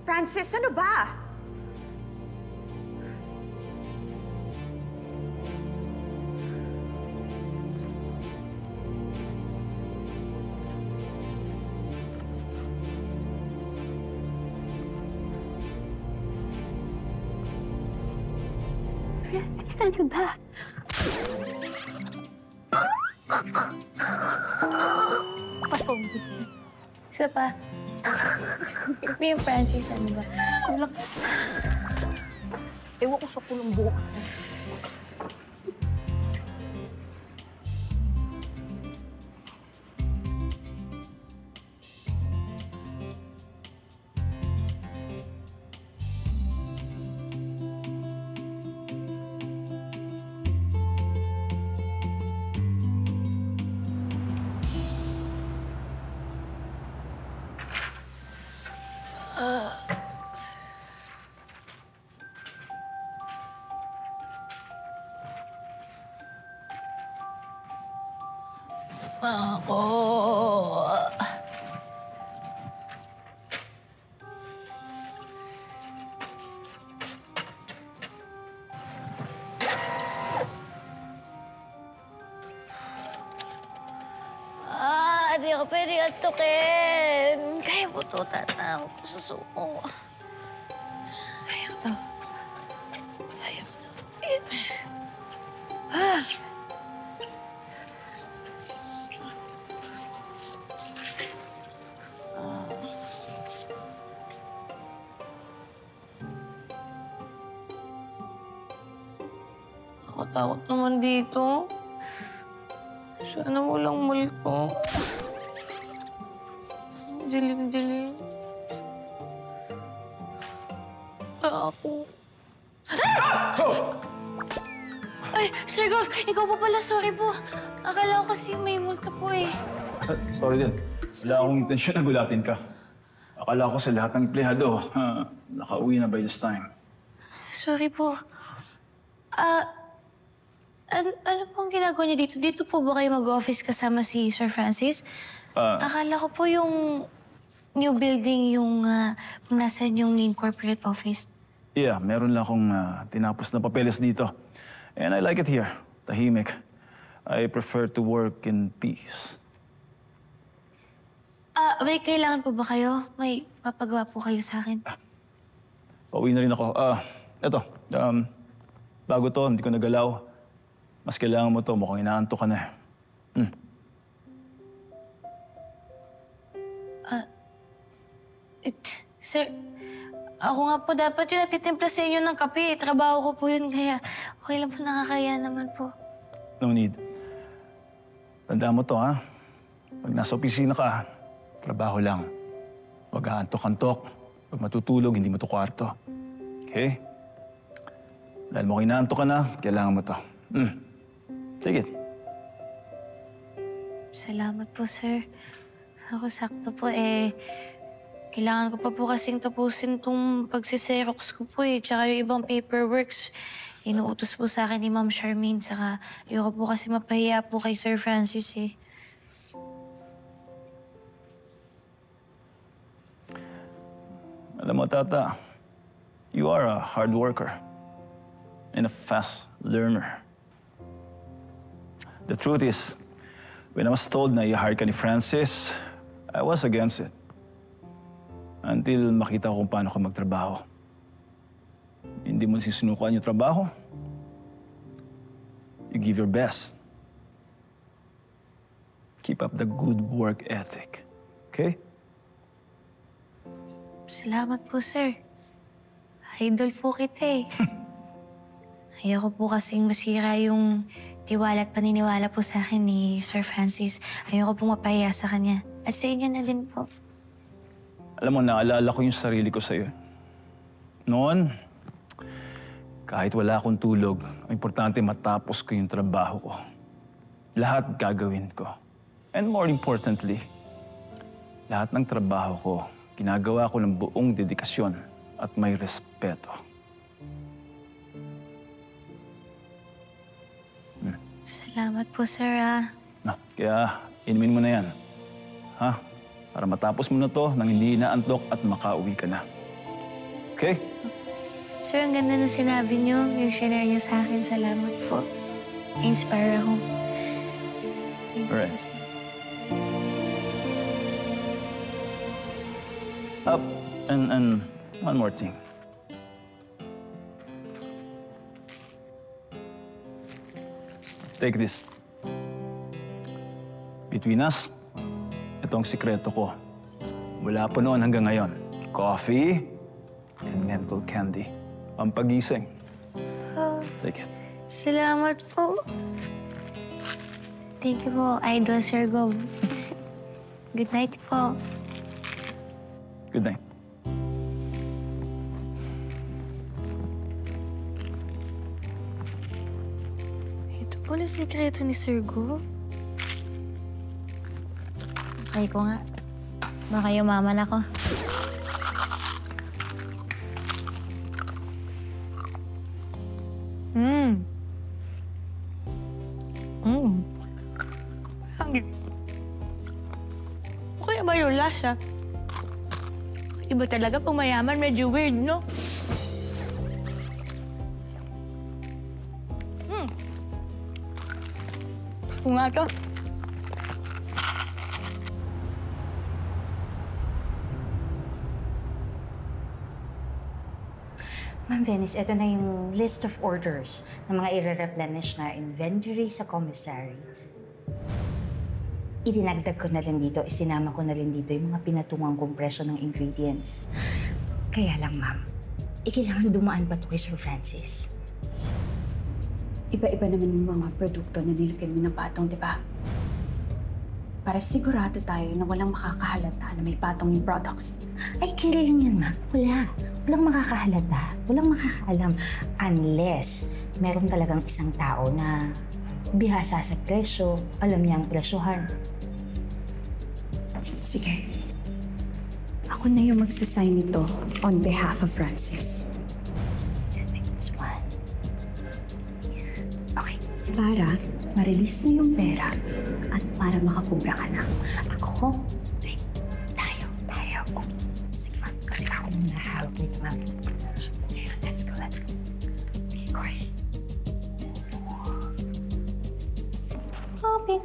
W: Francis, ano ba?
E: Francis, ano ba?
I: Pasok. Isa pa. Yung Francis, ano ba?
E: Kulang. Ewan ko sa kulong buhok.
I: Ako. Di ako pwede antukin. Kaya mo to, tata. Huwag ko susuko. Kaya ko to. Kaya ko to. Ah! Takot naman dito. Sana walang multo. Dilim-dilim. Ako. Ay, Sir Golf, ikaw po pala. Sorry po. Akala ko kasi may multo po eh.
K: Sorry din. Wala akong intensyon na gulatin ka. Akala ko sa lahat ng empleyado, nakauwi na by this time.
I: Sorry po. Ano pong ginagawa niyo dito? Dito po ba kayo mag-office kasama si Sir Francis? Akala ko po yung new building yung kung nasan yung main corporate office.
K: Yeah, meron lang akong tinapos na papeles dito. And I like it here. Tahimik. I prefer to work in peace.
I: May kailangan po ba kayo? May papagawa po kayo sa akin?
K: Pauwi na rin ako. Eto, bago to, hindi ko nagalaw. Mas kailangan mo to, mukhang inaantok ka na.
I: Sir, ako nga po dapat yung nagtitimpla sa inyo ng kape. Trabaho ko po yun, kaya okay lang po, nakakaya naman po.
K: No need. Tandaan mo to, ha? Pag nasa opisina ka, trabaho lang. Huwag aantok-antok. Pag matutulog, hindi mo to kwarto. Okay? Dahil mukhang inaantok ka na, kailangan mo to. Take it.
I: Salamat po, sir. Ako sakto po kailangan ko pa po kasing tapusin tong pagsiserox ko po tsaka yung ibang paperworks. Inuutos po sa akin ni Ma'am Charmaine, saka ayoko po kasi mapahiya po kay Sir Francis
K: Alam mo, Tata, you are a hard worker and a fast learner. The truth is, when I was told na i-hire ka ni Francis, I was against it. Until makita ko kung paano ka magtrabaho. Hindi mo sisinukuan yung trabaho. You give your best. Keep up the good work ethic. Okay?
I: Salamat po, sir. Idol po kita Ayoko po kasing masira yung tiwala at paniniwala po sa akin ni Sir Francis. Ayoko po mapahiya sa kanya. At sa inyo na din po.
K: Alam mo, naalala ko yung sarili ko sa'yo. Noon, kahit wala akong tulog, ang importante matapos ko yung trabaho ko. Lahat gagawin ko. And more importantly, lahat ng trabaho ko, ginagawa ko ng buong dedikasyon at may respeto.
I: Salamat po, sir,
K: Kaya, inumin mo na yan. Ha? Para matapos mo na to nang hindi inaantok at makauwi ka na. Okay?
I: Sir, ang ganda na sinabi niyo. Yung shinare niyo sa akin. Salamat po. Na-inspire ako.
K: Alright. Up. And one more thing. Take this. Between us, itong sikreto ko. Mula po noon hanggang ngayon. Coffee and mental candy. Pampagising. Take it.
I: Salamat po. Thank you po, Idol Sir Gov. Good night po.
K: Good night.
I: Ito pala sikreto ni Sir Gov. Try ko nga. Baka yumaman ako. Okay ba yung lasa? Iba talaga pag mayaman, medyo weird, no? Kung nga to.
S: Ma'am Venice, ito na yung list of orders ng mga i-replenish na inventory sa commissary. Idinagdag ko na rin dito, isinama ko na rin dito yung mga pinatungang kompresyo ng ingredients. Kaya lang, ma'am, kailangan dumaan pa to kay Sir Francis.
W: Iba-iba naman yung mga produkto na nilagyan mo ng patong, di ba? Para sigurado tayo na walang makakahalata na may patong yung products.
S: Ay, kailan yan, ma'am? Wala. Walang makakahalata. Walang makakaalam. Unless meron talagang isang tao na bihasa sa presyo, alam niya ang presyohan.
W: Sige. Ako na yung magsasign nito on behalf of Francis.
S: This one.
W: Okay. Para ma-release na yung pera at para makakubra ka na.
S: Ako? Tayo. Oh. Sige, ma'am. Kasi ako muna hawak nito, ma'am. Let's go. Sige, Corey.
I: Copy.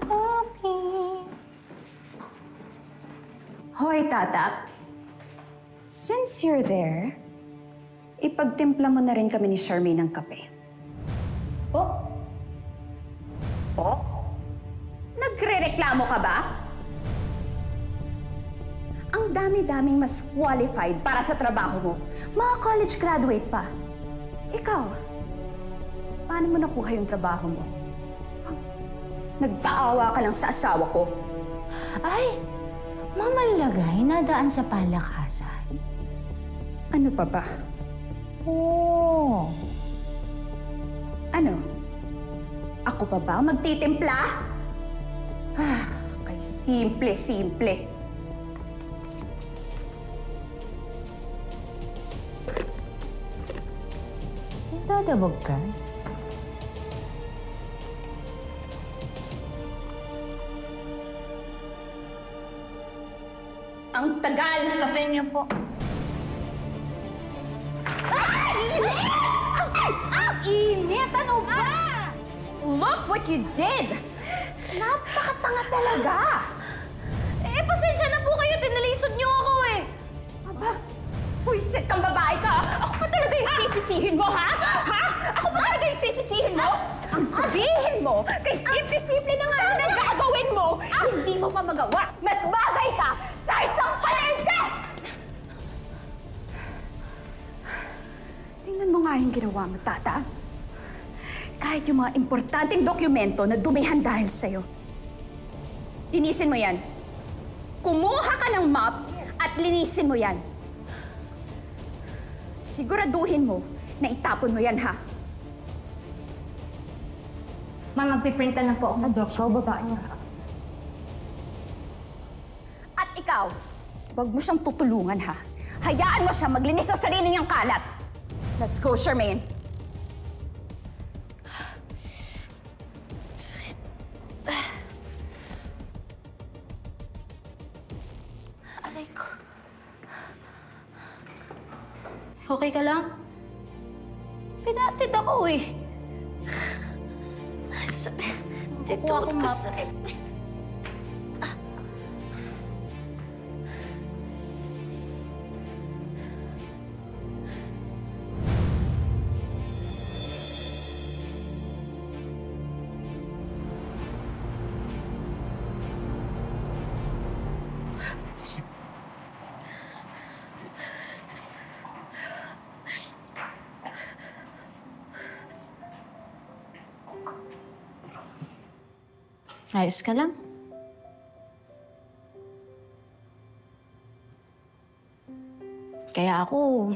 W: Hoy, Tatap. Since you're there, ipagtimpla mo na rin kami ni Charmaine ng kape. Oh? Nagre-reklamo ka ba? Ang dami-daming mas qualified para sa trabaho mo. Mga college graduate pa. Ikaw, paano mo nakuha yung trabaho mo? Nagpaawa ka lang sa asawa ko.
S: Ay! Mamalagay, nadaan sa palakasan.
W: Ano pa ba?
S: Oh.
W: Ano? Ako pa ba magtitimpla? Kay simple.
S: Dadabog ka?
W: Ang tagal!
I: Kape niyo po.
W: Init! Ang init! Ano ba? Look what you did! Napakatanga talaga!
I: Pasensya na po kayo. Tinalisod niyo ako eh.
W: Aba, puwisit kang babae ka! Ako pa talaga yung sisisihin mo, ha? Ako pa talaga yung sisisihin mo? Ang sabihin mo, kay simple-simple na nga na gagawin mo, hindi mo pa magawa. Mas bagay ka sa isang palengke! Tingnan mo nga yung ginawa mo, Tata. Kahit yung mga importanteng dokumento na dumihan dahil sa'yo. Linisin mo yan. Kumuha ka ng mop at linisin mo yan. Siguraduhin mo na itapon mo yan, ha?
S: Ma'am, magpiprinta na po ako. Dok, ikaw, babae niya.
W: At ikaw, wag mo siyang tutulungan, ha? Hayaan mo siya maglinis ng sarili niyang kalat. Let's go, Charmaine.
I: Aray ko.
E: Okay ka lang?
I: Pinatid ako eh. Dito ko sakit.
E: Ayos ka lang? Kaya ako,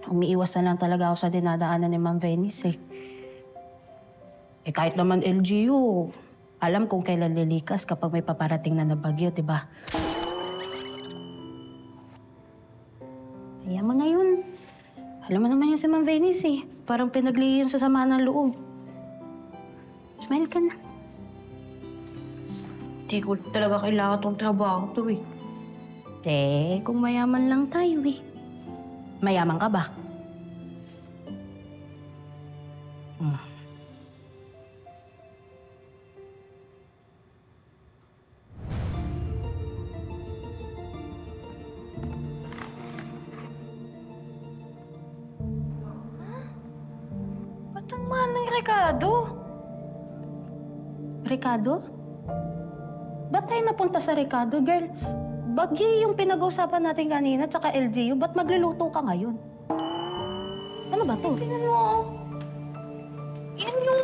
E: umiiwas na lang talaga ako sa dinadaanan ni Ma'am Venice eh. Kahit naman LGU, alam kung kailan lilikas kapag may paparating na bagyo, diba? Kaya mga yun, alam mo naman yun si Ma'am Venice eh. Parang pinaglihi yun sa sama ng loob. Smile ka na. Hindi ko talaga kailangan itong trabaho to eh. Kung mayaman lang tayo eh. Mayaman ka ba?
I: Ba't ang mahal ng Ricardo?
E: Ricardo? Ba't tayo napunta sa Ricardo, girl? Bagyo yung pinag-uusapan natin kanina, tsaka LGU. Ba't magluluto ka ngayon? Ano ba to?
I: Tingnan mo. Yan yung...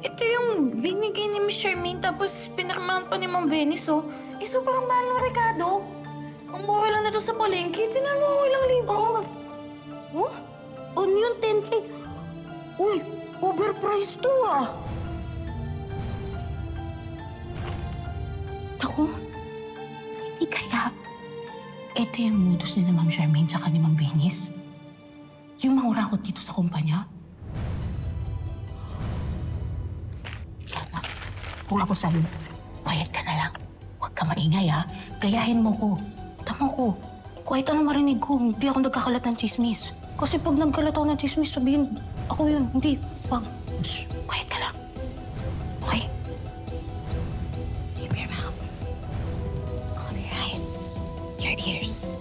I: Ito yung binigay ni Miss Charmaine, tapos pinirmahan pa ni Ma'am Venice, oh. Sobrang mahal ng Ricardo. Ang mura lang na to sa palengke. Tingnan mo, ilang libo.
E: Oh? Ano yung 10K? Uy, overpriced to ah. Ako, hindi kaya. Ito yung modus ni Ma'am Charmaine tsaka ni Ma'am Venice. Yung mangurakot dito sa kumpanya. Kung ako sa'yo, quiet ka na lang. Huwag ka maingay ha. Gayahin mo ko. Tama ko. Kahit ano marinig ko, hindi ako nagkakalat ng chismis. Kasi pag nagkalat ako ng chismis, sabihin, ako yun. Hindi. Wag. Shh. Quiet ka lang. Okay? Zip your mouth. Cover your eyes. Your ears.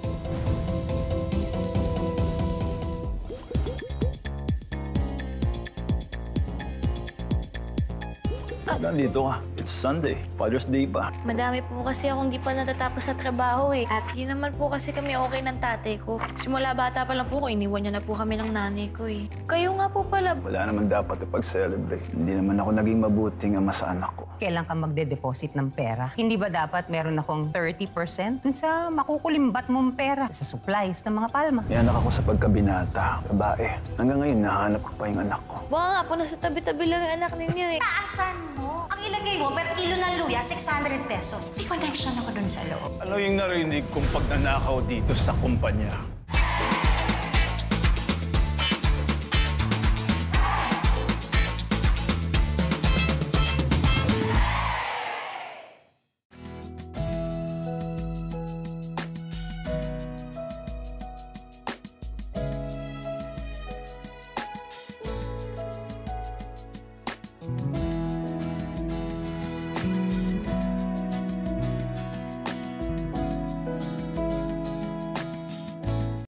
K: Nandito ka. It's Sunday. Father's Day pa.
I: Madami po kasi akong di pa natatapos sa trabaho eh. At di naman po kasi kami okay ng tatay ko. Simula bata pa lang po ko, iniwan niya na po kami ng nanay ko eh. Kayo nga po pala.
K: Wala naman dapat ipag-celebrate. Hindi naman ako naging mabuting ama sa anak ko.
B: Kailan ka magde-deposit ng pera? Hindi ba dapat meron akong 30% dun sa makukulimbat mong pera sa supplies ng mga palma?
K: May anak ako sa pagkabinata. Babae. Hanggang ngayon, nahanap ko pa yung anak ko.
I: Baka nga po nasa tabi-tabi lang ang anak ninyo eh.
S: Taasan mo? Ang ilagay mo, per kilo ng luya, 600 pesos. May connection ako dun sa loob.
K: Ano yung narinig kong pagnanakaw dito sa kumpanya?